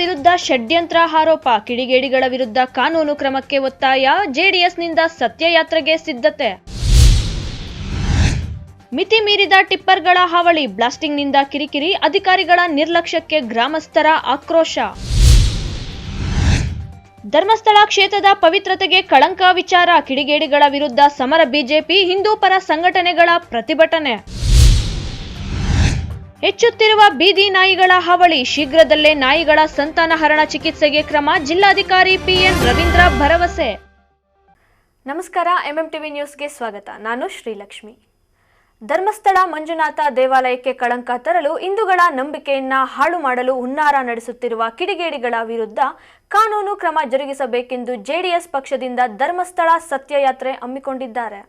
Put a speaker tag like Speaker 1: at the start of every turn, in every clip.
Speaker 1: ವಿರುದ್ಧ ಷಡ್ಯಂತ್ರ ಆರೋಪ, ಕಿಡಿಗೇಡಿಗಳ ವಿರುದ್ಧ ಕಾನೂನು ಕ್ರಮಕ್ಕೆ ಒತ್ತಾಯ, ಜೆಡಿಎಸ್ನಿಂದ ಸತ್ಯಯಾತ್ರೆಗೆ ಸಿದ್ಧತೆ. ಮಿತಿ ಮೀರಿದ ಟಿಪ್ಪರ್ಗಳ ಹಾವಳಿ, ಬ್ಲಾಸ್ಟಿಂಗ್ನಿಂದ ಕಿರಿಕಿರಿ, ಅಧಿಕಾರಿಗಳ ನಿರ್ಲಕ್ಷ್ಯಕ್ಕೆ ಗ್ರಾಮಸ್ಥರ ಆಕ್ರೋಶ. ಧರ್ಮಸ್ಥಳ ಕ್ಷೇತ್ರದ ಪವಿತ್ರತೆಗೆ ಕಳಂಕ ವಿಚಾರ, ಕಿಡಿಗೇಡಿಗಳ ವಿರುದ್ಧ ಸಮರ, ಬಿಜೆಪಿ ಹಿಂದೂ ಪರ ಸಂಘಟನೆಗಳ ಪ್ರತಿಭಟನೆ. ಹೆಚ್ಚುತ್ತಿರುವ ಬೀದಿ ನಾಯಿಗಳ ಹಾವಳಿ, ಶೀಘ್ರದಲ್ಲೇ ನಾಯಿಗಳ ಸಂತಾನಹರಣ ಚಿಕಿತ್ಸೆಗೆ ಕ್ರಮ, ಜಿಲ್ಲಾಧಿಕಾರಿ ಪಿಎನ್ ರವೀಂದ್ರ ಭರವಸೆ. ನಮಸ್ಕಾರ, ಎಂಎಂಟಿವಿ ನ್ಯೂಸ್ಗೆ ಸ್ವಾಗತ. ನಾನು ಶ್ರೀಲಕ್ಷ್ಮಿ. ಧರ್ಮಸ್ಥಳ ಮಂಜುನಾಥ ದೇವಾಲಯಕ್ಕೆ ಕಳಂಕ ತರಲು, ಹಿಂದೂಗಳ ನಂಬಿಕೆಯನ್ನ ಹಾಳು ಮಾಡಲು ಹುನ್ನಾರ ನಡೆಸುತ್ತಿರುವ ಕಿಡಿಗೇಡಿಗಳ ವಿರುದ್ಧ ಕಾನೂನು ಕ್ರಮ ಜರುಗಿಸಬೇಕೆಂದು ಜೆಡಿಎಸ್ ಪಕ್ಷದಿಂದ ಧರ್ಮಸ್ಥಳ ಸತ್ಯಯಾತ್ರೆ ಹಮ್ಮಿಕೊಂಡಿದ್ದಾರೆ.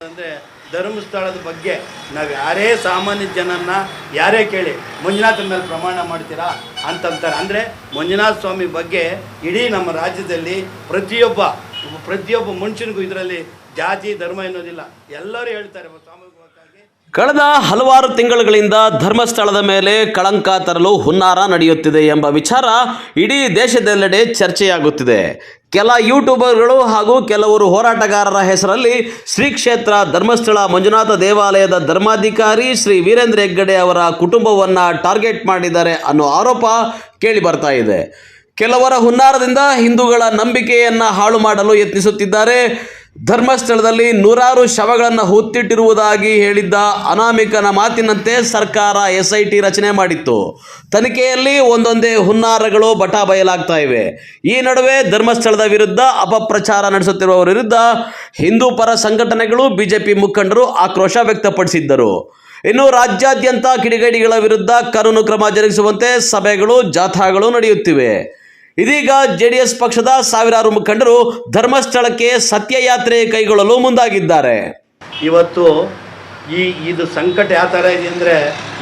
Speaker 2: ಅಂದರೆ ಧರ್ಮಸ್ಥಳದ ಬಗ್ಗೆ ನಾವು ಯಾರೇ ಸಾಮಾನ್ಯ ಜನನ್ನ ಯಾರೇ ಕೇಳಿ ಮಂಜುನಾಥನ ಮೇಲೆ ಪ್ರಮಾಣ ಮಾಡ್ತೀರಾ ಅಂತಂತಾರೆ. ಅಂದರೆ ಮಂಜುನಾಥ ಸ್ವಾಮಿ ಬಗ್ಗೆ ಇಡೀ ನಮ್ಮ ರಾಜ್ಯದಲ್ಲಿ ಪ್ರತಿಯೊಬ್ಬ ಮನುಷ್ಯನಿಗೂ ಇದರಲ್ಲಿ ಜಾತಿ ಧರ್ಮ ಎನ್ನುವುದಿಲ್ಲ, ಎಲ್ಲರೂ ಹೇಳ್ತಾರೆ.
Speaker 3: ಕಳೆದ ಹಲವಾರು ತಿಂಗಳುಗಳಿಂದ ಧರ್ಮಸ್ಥಳದ ಮೇಲೆ ಕಳಂಕ ತರಲು ಹುನ್ನಾರ ನಡೆಯುತ್ತಿದೆ ಎಂಬ ವಿಚಾರ ಇಡೀ ದೇಶದೆಲ್ಲೆಡೆ ಚರ್ಚೆಯಾಗುತ್ತಿದೆ. ಕೆಲ ಯೂಟ್ಯೂಬರ್ಗಳು ಹಾಗೂ ಕೆಲವರು ಹೋರಾಟಗಾರರ ಹೆಸರಲ್ಲಿ ಶ್ರೀ ಕ್ಷೇತ್ರ ಧರ್ಮಸ್ಥಳ ಮಂಜುನಾಥ ದೇವಾಲಯದ ಧರ್ಮಾಧಿಕಾರಿ ಶ್ರೀ ವೀರೇಂದ್ರ ಹೆಗ್ಗಡೆ ಅವರ ಕುಟುಂಬವನ್ನು ಟಾರ್ಗೆಟ್ ಮಾಡಿದ್ದಾರೆ ಅನ್ನೋ ಆರೋಪ ಕೇಳಿ ಬರ್ತಾ ಇದೆ. ಕೆಲವರ ಹುನ್ನಾರದಿಂದ ಹಿಂದೂಗಳ ನಂಬಿಕೆಯನ್ನು ಹಾಳು ಮಾಡಲು ಯತ್ನಿಸುತ್ತಿದ್ದಾರೆ. ಧರ್ಮಸ್ಥಳದಲ್ಲಿ ನೂರಾರು ಶವಗಳನ್ನು ಹೊತ್ತಿಟ್ಟಿರುವುದಾಗಿ ಹೇಳಿದ್ದ ಅನಾಮಿಕನ ಮಾತಿನಂತೆ ಸರ್ಕಾರ SIT ರಚನೆ ಮಾಡಿತ್ತು. ತನಿಖೆಯಲ್ಲಿ ಒಂದೊಂದೇ ಹುನ್ನಾರಗಳು ಬಟಾ ಬಯಲಾಗ್ತಾ ಇವೆ. ಈ ನಡುವೆ ಧರ್ಮಸ್ಥಳದ ವಿರುದ್ಧ ಅಪಪ್ರಚಾರ ನಡೆಸುತ್ತಿರುವವರ ವಿರುದ್ಧ ಹಿಂದೂ ಪರ ಸಂಘಟನೆಗಳು, ಬಿಜೆಪಿ ಮುಖಂಡರು ಆಕ್ರೋಶ ವ್ಯಕ್ತಪಡಿಸಿದ್ದರು. ಇನ್ನು ರಾಜ್ಯಾದ್ಯಂತ ಕಿಡಿಗೇಡಿಗಳ ವಿರುದ್ಧ ಕಾನೂನು ಕ್ರಮ ಜರುಗಿಸುವಂತೆ ಸಭೆಗಳು, ಜಾಥಾಗಳು ನಡೆಯುತ್ತಿವೆ. ಇದೀಗ ಜೆಡಿಎಸ್ ಪಕ್ಷದ ಸಾವಿರಾರು ಮುಖಂಡರು ಧರ್ಮಸ್ಥಳಕ್ಕೆ ಸತ್ಯಯಾತ್ರೆ ಕೈಗೊಳ್ಳಲು ಮುಂದಾಗಿದ್ದಾರೆ.
Speaker 2: ಇವತ್ತು ಇದು ಸಂಕಟ ಯಾವ ಥರ ಇದೆ ಅಂದರೆ,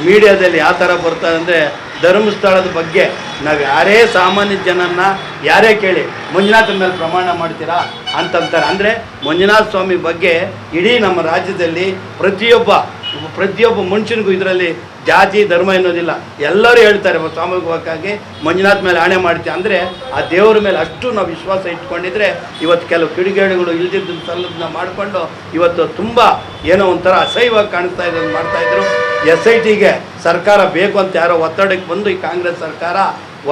Speaker 2: ಮೀಡಿಯಾದಲ್ಲಿ ಯಾವ ಥರ ಬರ್ತಾರೆ ಅಂದರೆ, ಧರ್ಮಸ್ಥಳದ ಬಗ್ಗೆ ನಾವು ಯಾರೇ ಸಾಮಾನ್ಯ ಜನನ್ನ ಯಾರೇ ಕೇಳಿ ಮಂಜುನಾಥನ ಮೇಲೆ ಪ್ರಮಾಣ ಮಾಡ್ತೀರಾ ಅಂತಂತಾರೆ. ಅಂದರೆ ಮಂಜುನಾಥ ಸ್ವಾಮಿ ಬಗ್ಗೆ ಇಡೀ ನಮ್ಮ ರಾಜ್ಯದಲ್ಲಿ ಪ್ರತಿಯೊಬ್ಬ ಮನುಷ್ಯನಿಗೂ ಇದರಲ್ಲಿ ಜಾತಿ ಧರ್ಮ ಎನ್ನುವುದಿಲ್ಲ, ಎಲ್ಲರೂ ಹೇಳ್ತಾರೆ. ಸಾಮೂಹಿಕವಾಗಿ ಮಂಜುನಾಥ ಮೇಲೆ ಆಣೆ ಮಾಡ್ತೀವಿ ಅಂದರೆ ಆ ದೇವರ ಮೇಲೆ ಅಷ್ಟು ನಾವು ವಿಶ್ವಾಸ ಇಟ್ಕೊಂಡಿದ್ರೆ ಇವತ್ತು ಕೆಲವು ಕಿಡಿಗೇಡಿಗಳು ಇಲ್ದಿದ್ದನ್ನು ಸಲ್ಲದನ್ನ ಮಾಡಿಕೊಂಡು ಇವತ್ತು ತುಂಬ ಏನೋ ಒಂಥರ ಅಸಹ್ಯವಾಗಿ ಕಾಣಿಸ್ತಾ ಇರೋದು ಮಾಡ್ತಾಯಿದ್ರು. SITಗೆ ಸರ್ಕಾರ ಬೇಕು ಅಂತ ಯಾರೋ ಒತ್ತಡಕ್ಕೆ ಬಂದು ಈ ಕಾಂಗ್ರೆಸ್ ಸರ್ಕಾರ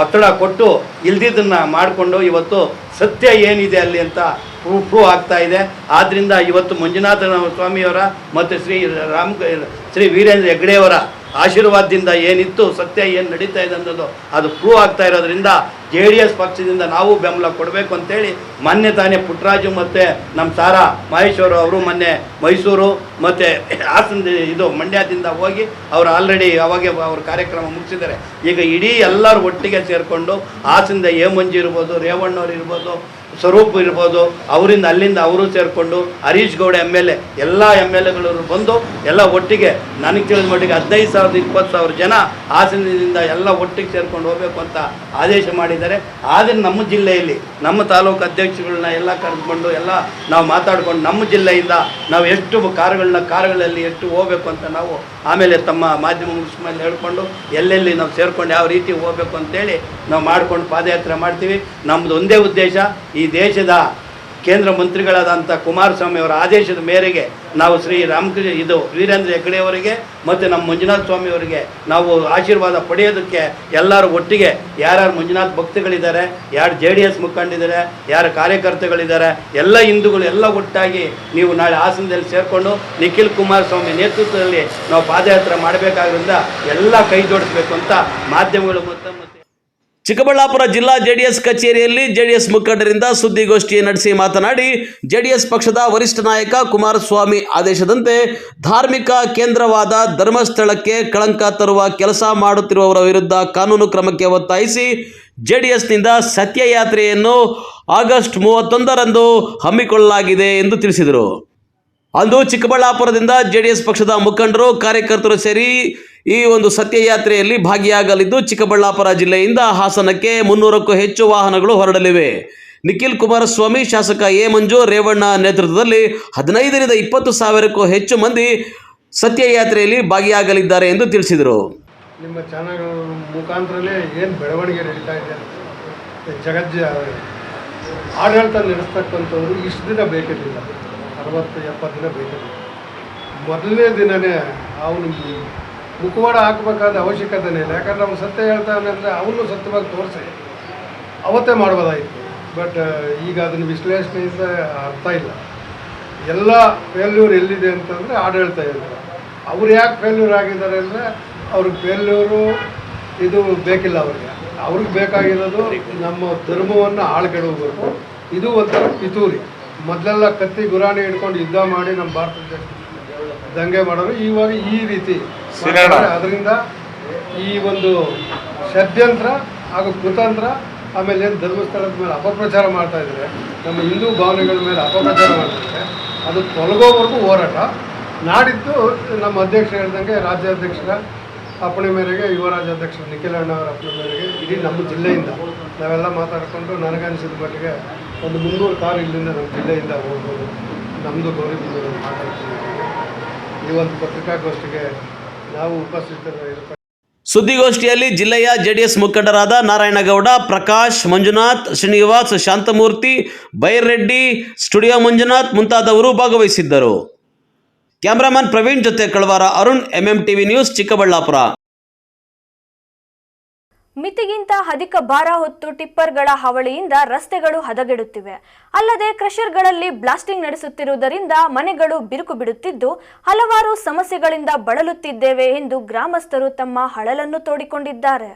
Speaker 2: ಒತ್ತಡ ಕೊಟ್ಟು ಇಲ್ದಿದ್ದನ್ನು ಮಾಡಿಕೊಂಡು ಇವತ್ತು ಸತ್ಯ ಏನಿದೆ ಅಲ್ಲಿ ಅಂತ ಪ್ರೂವ್ ಆಗ್ತಾ ಇದೆ. ಆದ್ದರಿಂದ ಇವತ್ತು ಮಂಜುನಾಥ ಸ್ವಾಮಿಯವರ ಮತ್ತು ಶ್ರೀ ವೀರೇಂದ್ರ ಹೆಗ್ಗಡೆಯವರ ಆಶೀರ್ವಾದದಿಂದ ಏನಿತ್ತು, ಸತ್ಯ ಏನು ನಡೀತಾ ಇದೆ ಅನ್ನೋದು ಅದು ಪ್ರೂವ್ ಆಗ್ತಾ ಇರೋದ್ರಿಂದ JDS ಪಕ್ಷದಿಂದ ನಾವು ಬೆಂಬಲ ಕೊಡಬೇಕು ಅಂತೇಳಿ ಮೊನ್ನೆ ತಾನೇ ಪುಟ್ಟರಾಜು ಮತ್ತು ನಮ್ಮ ಸಾರಾ ಮಹೇಶ್ವರು ಅವರು ಮೊನ್ನೆ ಮೈಸೂರು ಮತ್ತು ಹಾಸನ ಮಂಡ್ಯದಿಂದ ಹೋಗಿ ಅವರು ಆಲ್ರೆಡಿ ಅವಾಗೆ ಅವ್ರ ಕಾರ್ಯಕ್ರಮ ಮುಗಿಸಿದ್ದಾರೆ. ಈಗ ಇಡೀ ಎಲ್ಲರೂ ಒಟ್ಟಿಗೆ ಸೇರಿಕೊಂಡು ಹಾಸನದ ಮಂಜು ಇರ್ಬೋದು, ರೇವಣ್ಣವ್ರು ಇರ್ಬೋದು, ಸ್ವರೂಪ್ ಇರ್ಬೋದು, ಅವರಿಂದ ಅಲ್ಲಿಂದ ಅವರು ಸೇರಿಕೊಂಡು ಹರೀಶ್ ಗೌಡ MLA ಎಲ್ಲ MLAಗಳು ಬಂದು ಎಲ್ಲ ಒಟ್ಟಿಗೆ ನನಗೆ ತಿಳಿದ ಮಟ್ಟಿಗೆ 15,000-20,000 ಜನ ಹಾಸನದಿಂದ ಎಲ್ಲ ಒಟ್ಟಿಗೆ ಸೇರ್ಕೊಂಡು ಹೋಗಬೇಕು ಅಂತ ಆದೇಶ ಮಾಡಿದ್ದಾರೆ. ಆದರೆ ನಮ್ಮ ಜಿಲ್ಲೆಯಲ್ಲಿ ನಮ್ಮ ತಾಲೂಕು ಅಧ್ಯಕ್ಷಗಳನ್ನ ಎಲ್ಲ ಕರೆದುಕೊಂಡು ಎಲ್ಲ ನಾವು ಮಾತಾಡ್ಕೊಂಡು ನಮ್ಮ ಜಿಲ್ಲೆಯಿಂದ ನಾವು ಎಷ್ಟು ಕಾರುಗಳಲ್ಲಿ ಎಷ್ಟು ಹೋಗಬೇಕು ಅಂತ ನಾವು ಆಮೇಲೆ ತಮ್ಮ ಮಾಧ್ಯಮ ಮೇಲೆ ಹೇಳ್ಕೊಂಡು ಎಲ್ಲೆಲ್ಲಿ ನಾವು ಸೇರ್ಕೊಂಡು ಯಾವ ರೀತಿ ಹೋಗಬೇಕು ಅಂತೇಳಿ ನಾವು ಮಾಡ್ಕೊಂಡು ಪಾದಯಾತ್ರೆ ಮಾಡ್ತೀವಿ. ನಮ್ಮದು ಒಂದೇ ಉದ್ದೇಶ, ಈ ದೇಶದ ಕೇಂದ್ರ ಮಂತ್ರಿಗಳಾದಂಥ ಕುಮಾರಸ್ವಾಮಿ ಅವರ ಆದೇಶದ ಮೇರೆಗೆ ನಾವು ಶ್ರೀ ವೀರೇಂದ್ರ ಹೆಗ್ಗಡೆ ಅವರಿಗೆ ಮತ್ತು ನಮ್ಮ ಮಂಜುನಾಥ ಸ್ವಾಮಿ ಅವರಿಗೆ ನಾವು ಆಶೀರ್ವಾದ ಪಡೆಯೋದಕ್ಕೆ ಎಲ್ಲರೂ ಒಟ್ಟಿಗೆ ಯಾರ್ಯಾರು ಮಂಜುನಾಥ ಭಕ್ತಗಳಿದ್ದಾರೆ, ಯಾರು JDS ಮುಖಂಡಿದ್ದಾರೆ, ಯಾರು ಕಾರ್ಯಕರ್ತಗಳಿದ್ದಾರೆ, ಎಲ್ಲ ಹಿಂದೂಗಳು ಎಲ್ಲ ಒಟ್ಟಾಗಿ ನೀವು ನಾಳೆ ಹಾಸನದಲ್ಲಿ ಸೇರಿಕೊಂಡು ನಿಖಿಲ್ ಕುಮಾರಸ್ವಾಮಿ ನೇತೃತ್ವದಲ್ಲಿ ನಾವು ಪಾದಯಾತ್ರೆ ಮಾಡಬೇಕಾದ್ರಿಂದ ಎಲ್ಲ ಕೈ ಜೋಡಿಸಬೇಕು ಅಂತ ಮಾಧ್ಯಮಗಳು ಮತ್ತು
Speaker 3: ಚಿಕ್ಕಬಳ್ಳಾಪುರ ಜಿಲ್ಲಾ JDS ಕಚೇರಿಯಲ್ಲಿ JDS ಮುಖಂಡರಿಂದ ಸುದ್ದಿಗೋಷ್ಠಿ ನಡೆಸಿ ಮಾತನಾಡಿ, JDS ಪಕ್ಷದ ವರಿಷ್ಠ ನಾಯಕ ಕುಮಾರಸ್ವಾಮಿ ಆದೇಶದಂತೆ ಧಾರ್ಮಿಕ ಕೇಂದ್ರವಾದ ಧರ್ಮಸ್ಥಳಕ್ಕೆ ಕಳಂಕ ತರುವ ಕೆಲಸ ಮಾಡುತ್ತಿರುವವರ ವಿರುದ್ಧ ಕಾನೂನು ಕ್ರಮಕ್ಕೆ ಒತ್ತಾಯಿಸಿ JDSನಿಂದ ಸತ್ಯಯಾತ್ರೆಯನ್ನು ಆಗಸ್ಟ್ 31ರಂದು ಹಮ್ಮಿಕೊಳ್ಳಲಾಗಿದೆ ಎಂದು ತಿಳಿಸಿದರು. ಅಂದು ಚಿಕ್ಕಬಳ್ಳಾಪುರದಿಂದ JDS ಪಕ್ಷದ ಮುಖಂಡರು, ಕಾರ್ಯಕರ್ತರು ಸೇರಿ ಈ ಒಂದು ಸತ್ಯಯಾತ್ರೆಯಲ್ಲಿ ಭಾಗಿಯಾಗಲಿದ್ದು, ಚಿಕ್ಕಬಳ್ಳಾಪುರ ಜಿಲ್ಲೆಯಿಂದ ಹಾಸನಕ್ಕೆ 300ಕ್ಕೂ ಹೆಚ್ಚು ವಾಹನಗಳು ಹೊರಡಲಿವೆ. ನಿಖಿಲ್ ಕುಮಾರಸ್ವಾಮಿ, ಶಾಸಕ ಮಂಜು, ರೇವಣ್ಣ ನೇತೃತ್ವದಲ್ಲಿ 15ರಿಂದ 20 ಸಾವಿರಕ್ಕೂ ಹೆಚ್ಚು ಮಂದಿ ಸತ್ಯಯಾತ್ರೆಯಲ್ಲಿ ಭಾಗಿಯಾಗಲಿದ್ದಾರೆ ಎಂದು ತಿಳಿಸಿದರು.
Speaker 4: ನಿಮ್ಮ ಚಾನಲ್ಗಳ ಮುಖಾಂತರನೇ ಏನು ಬೆಳವಣಿಗೆ ನಡೀತಾ ಇದೆ ಆಡಳಿತ ನಡೆಸ್ತಕ್ಕಂಥವ್ರು ಇಷ್ಟು ದಿನ ಬೇಕಿರಲಿಲ್ಲ, 60-70 ದಿನ ಬೇಕಿರಲಿಲ್ಲ. ಮೊದಲನೇ ದಿನವೇ ಅವನು ಮುಖವಾಡ ಹಾಕಬೇಕಾದ ಅವಶ್ಯಕತೆನೇ ಇಲ್ಲ. ಯಾಕಂದರೆ ಅವನು ಸತ್ಯ ಹೇಳ್ತಾನೆ ಅಂದರೆ ಅವನು ಸತ್ಯವಾಗಿ ತೋರಿಸಿ ಅವತ್ತೇ ಮಾಡ್ಬೋದಾಯಿತು. ಬಟ್ ಈಗ ಅದನ್ನು ವಿಶ್ಲೇಷಣೆಯಿಂದ ಅರ್ಥ ಇಲ್ಲ. ಎಲ್ಲ ಫೇಲ್ಯೂರ್ ಎಲ್ಲಿದೆ ಅಂತಂದರೆ ಆಡಳಿತ ಇಲ್ಲ. ಅವ್ರು ಯಾಕೆ ಫೇಲ್ಯೂರ್ ಆಗಿದ್ದಾರೆ ಅಂದರೆ ಅವ್ರಿಗೆ ಫೇಲ್ಯೂರು ಇದು ಬೇಕಿಲ್ಲ. ಅವ್ರಿಗೆ ಬೇಕಾಗಿರೋದು ನಮ್ಮ ಧರ್ಮವನ್ನು ಆಳ್ಗೆಡಬೇಕು. ಇದು ಒಂಥರ ಪಿತೂರಿ. ಮೊದಲೆಲ್ಲ ಕತ್ತಿ ಗುರಾಣಿ ಹಿಡ್ಕೊಂಡು ಯುದ್ಧ ಮಾಡಿ ನಮ್ಮ ಭಾರತ ದೇಶ ದಂಗೆ ಮಾಡೋರು. ಇವಾಗ ಈ ರೀತಿ ಅದರಿಂದ ಈ ಒಂದು ಷಡ್ಯಂತ್ರ ಹಾಗೂ ಕುತಂತ್ರ, ಆಮೇಲೆ ಏನು ಧರ್ಮಸ್ಥಳದ ಮೇಲೆ ಅಪಪ್ರಚಾರ ಮಾಡ್ತಾಯಿದ್ದಾರೆ, ನಮ್ಮ ಹಿಂದೂ ಭಾವನೆಗಳ ಮೇಲೆ ಅಪಪ್ರಚಾರ ಮಾಡ್ತಿದ್ದಾರೆ, ಅದು ತೊಲಗೋವರೆಗೂ ಹೋರಾಟ. ನಾಡಿದ್ದು ನಮ್ಮ ಅಧ್ಯಕ್ಷರು ಹೇಳ್ದಂಗೆ ರಾಜ್ಯಾಧ್ಯಕ್ಷರ ಅಪ್ಪಣೆ ಮೇರೆಗೆ, ಯುವ ರಾಜ್ಯಾಧ್ಯಕ್ಷರು ನಿಖಿಲ್ ಅಣ್ಣವರ ಅಪ್ಪಣೆ ಮೇರೆಗೆ ಇಡೀ ನಮ್ಮ ಜಿಲ್ಲೆಯಿಂದ ನಾವೆಲ್ಲ ಮಾತಾಡಿಕೊಂಡು ನನಗನ್ಸಿದ ಮಟ್ಟಿಗೆ ಒಂದು 300 ಕಾರು ಇಲ್ಲಿಂದ ನಮ್ಮ ಜಿಲ್ಲೆಯಿಂದ ಹೋಗ್ಬೋದು. ನಮ್ಮದು ಗೌರಿಬಿದೂರು ಮಾತಾಡ್ತೀವಿ. ಈ ಒಂದು ಪತ್ರಿಕಾಗೋಷ್ಠಿಗೆ ನಾವು ಉಪಸ್ಥಿತರಿರ್ತೀವಿ.
Speaker 3: ಸುದ್ದಿಗೋಷ್ಠಿಯಲ್ಲಿ ಜಿಲ್ಲೆಯ ಜೆಡಿಎಸ್ ಮುಖಂಡರಾದ ನಾರಾಯಣಗೌಡ, ಪ್ರಕಾಶ್, ಮಂಜುನಾಥ್, ಶ್ರೀನಿವಾಸ್, ಶಾಂತಮೂರ್ತಿ, ಬೈರ್ರೆಡ್ಡಿ, ಸ್ಟುಡಿಯೋ ಮಂಜುನಾಥ್ ಮುಂತಾದವರು ಭಾಗವಹಿಸಿದ್ದರು. ಕ್ಯಾಮರಾಮನ್ ಪ್ರವೀಣ್ ಜೊತೆ ಕಳವಾರ ಅರುಣ್, ಎಂಎಂಟಿವಿ ನ್ಯೂಸ್, ಚಿಕ್ಕಬಳ್ಳಾಪುರ.
Speaker 1: ಮಿತಿಗಿಂತ ಅಧಿಕ ಭಾರ ಹೊತ್ತು ಟಿಪ್ಪರ್ಗಳ ಹಾವಳಿಯಿಂದ ರಸ್ತೆಗಳು ಹದಗೆಡುತ್ತಿವೆ. ಅಲ್ಲದೆ ಕ್ರಷರ್ಗಳಲ್ಲಿ ಬ್ಲಾಸ್ಟಿಂಗ್ ನಡೆಸುತ್ತಿರುವುದರಿಂದ ಮನೆಗಳು ಬಿರುಕು ಬಿಡುತ್ತಿದ್ದು ಹಲವಾರು ಸಮಸ್ಯೆಗಳಿಂದ ಬಳಲುತ್ತಿದ್ದೇವೆ ಎಂದು ಗ್ರಾಮಸ್ಥರು ತಮ್ಮ ಅಳಲನ್ನು ತೋಡಿಕೊಂಡಿದ್ದಾರೆ.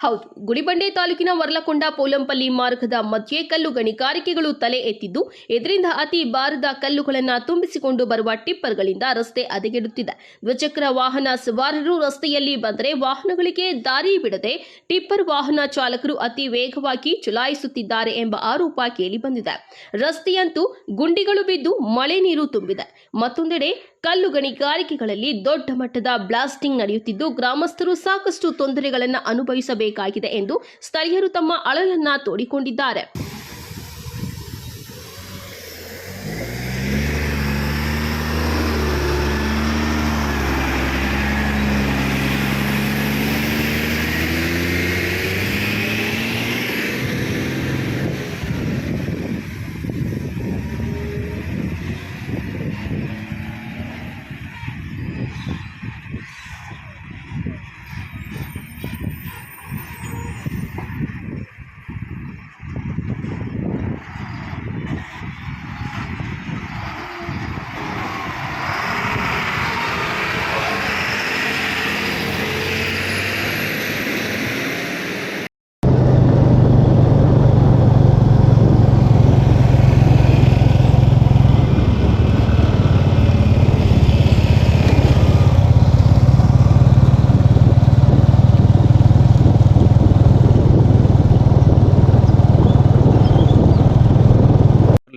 Speaker 5: ಹೌದು, ಗುಡಿಬಂಡೆ ತಾಲೂಕಿನ ವರ್ಲಕೊಂಡ ಪೋಲಂಪಲ್ಲಿ ಮಾರ್ಗದ ಮಧ್ಯೆ ಕಲ್ಲು ಗಣಿಗಾರಿಕೆಗಳು ತಲೆ ಎತ್ತಿದ್ದು, ಇದರಿಂದ ಅತಿ ಭಾರದ ಕಲ್ಲುಗಳನ್ನು ತುಂಬಿಸಿಕೊಂಡು ಬರುವ ಟಿಪ್ಪರ್ಗಳಿಂದ ರಸ್ತೆ ಹದಗೆಡುತ್ತಿದೆ. ದ್ವಿಚಕ್ರ ವಾಹನ ಸವಾರರು ರಸ್ತೆಯಲ್ಲಿ ಬಂದರೆ ವಾಹನಗಳಿಗೆ ದಾರಿ ಬಿಡದೆ ಟಿಪ್ಪರ್ ವಾಹನ ಚಾಲಕರು ಅತಿ ವೇಗವಾಗಿ ಚಲಾಯಿಸುತ್ತಿದ್ದಾರೆ ಎಂಬ ಆರೋಪ ಕೇಳಿಬಂದಿದೆ. ರಸ್ತೆಯಂತೂ ಗುಂಡಿಗಳು ಬಿದ್ದು ಮಳೆ ನೀರು ತುಂಬಿದೆ. ಮತ್ತೊಂದೆಡೆ ಕಲ್ಲು ಗಣಿಗಾರಿಕೆಗಳಲ್ಲಿ ದೊಡ್ಡ ಮಟ್ಟದ ಬ್ಲಾಸ್ಟಿಂಗ್ ನಡೆಯುತ್ತಿದ್ದು ಗ್ರಾಮಸ್ಥರು ಸಾಕಷ್ಟು ತೊಂದರೆಗಳನ್ನು ಅನುಭವಿಸಬೇಕಾಗಿದೆ ಎಂದು ಸ್ಥಳೀಯರು ತಮ್ಮ ಅಳಲನ್ನ ತೋಡಿಕೊಂಡಿದ್ದಾರೆ.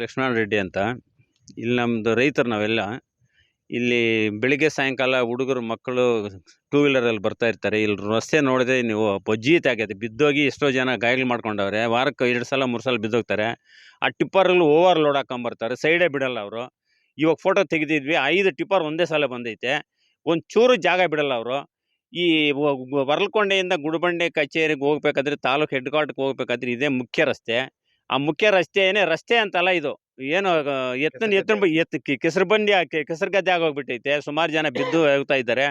Speaker 6: ಲಕ್ಷ್ಮಣ ರೆಡ್ಡಿ ಅಂತ. ಇಲ್ಲಿ ನಮ್ಮದು ರೈತರು ನಾವೆಲ್ಲ. ಇಲ್ಲಿ ಬೆಳಿಗ್ಗೆ ಸಾಯಂಕಾಲ ಹುಡುಗರು ಮಕ್ಕಳು ಟೂ ವೀಲರಲ್ಲಿ ಬರ್ತಾ ಇರ್ತಾರೆ. ಇಲ್ಲಿ ರಸ್ತೆ ನೋಡಿದ್ರೆ ನೀವು ಬಜ್ಜೀತ್ ಆಗೈತೆ, ಬಿದ್ದೋಗಿ ಎಷ್ಟೋ ಜನ ಗಾಯಗಳು ಮಾಡ್ಕೊಂಡವ್ರೆ. ವಾರಕ್ಕೆ 2 ಸಲ 3 ಸಲ ಬಿದ್ದೋಗ್ತಾರೆ. ಆ ಟಿಪ್ಪರ್ಗಳು ಓವರ್ ಲೋಡ್ ಹಾಕೊಂಬರ್ತಾರೆ, ಸೈಡೇ ಬಿಡಲ್ಲ ಅವರು. ಇವಾಗ ಫೋಟೋ ತೆಗೆದಿದ್ವಿ, 5 ಟಿಪ್ಪರ್ ಒಂದೇ ಸಲ ಬಂದೈತೆ. ಒಂದು ಚೂರು ಜಾಗ ಬಿಡಲ್ಲ ಅವರು. ಈ ವರ್ಲಕೊಂಡೆಯಿಂದ ಗುಡಿಬಂಡೆ ಕಚೇರಿಗೆ ಹೋಗ್ಬೇಕಾದ್ರೆ, ತಾಲೂಕು ಹೆಡ್ ಕ್ವಾರ್ಟರ್ಗೆ ಹೋಗ್ಬೇಕಾದ್ರೆ ಇದೇ ಮುಖ್ಯ ರಸ್ತೆ. ಆ ಮುಖ್ಯ ರಸ್ತೆ ರಸ್ತೆ ಅಂತಲ್ಲ, ಇದು ಏನು ಕೆಸರು ಬಂಡಿ ಕೆಸರು ಗದ್ದೆ ಆಗೋಗ್ಬಿಟ್ಟೈತೆ. ಸುಮಾರು ಜನ ಬಿದ್ದು ಹೋಗ್ತಾ ಇದ್ದಾರೆ.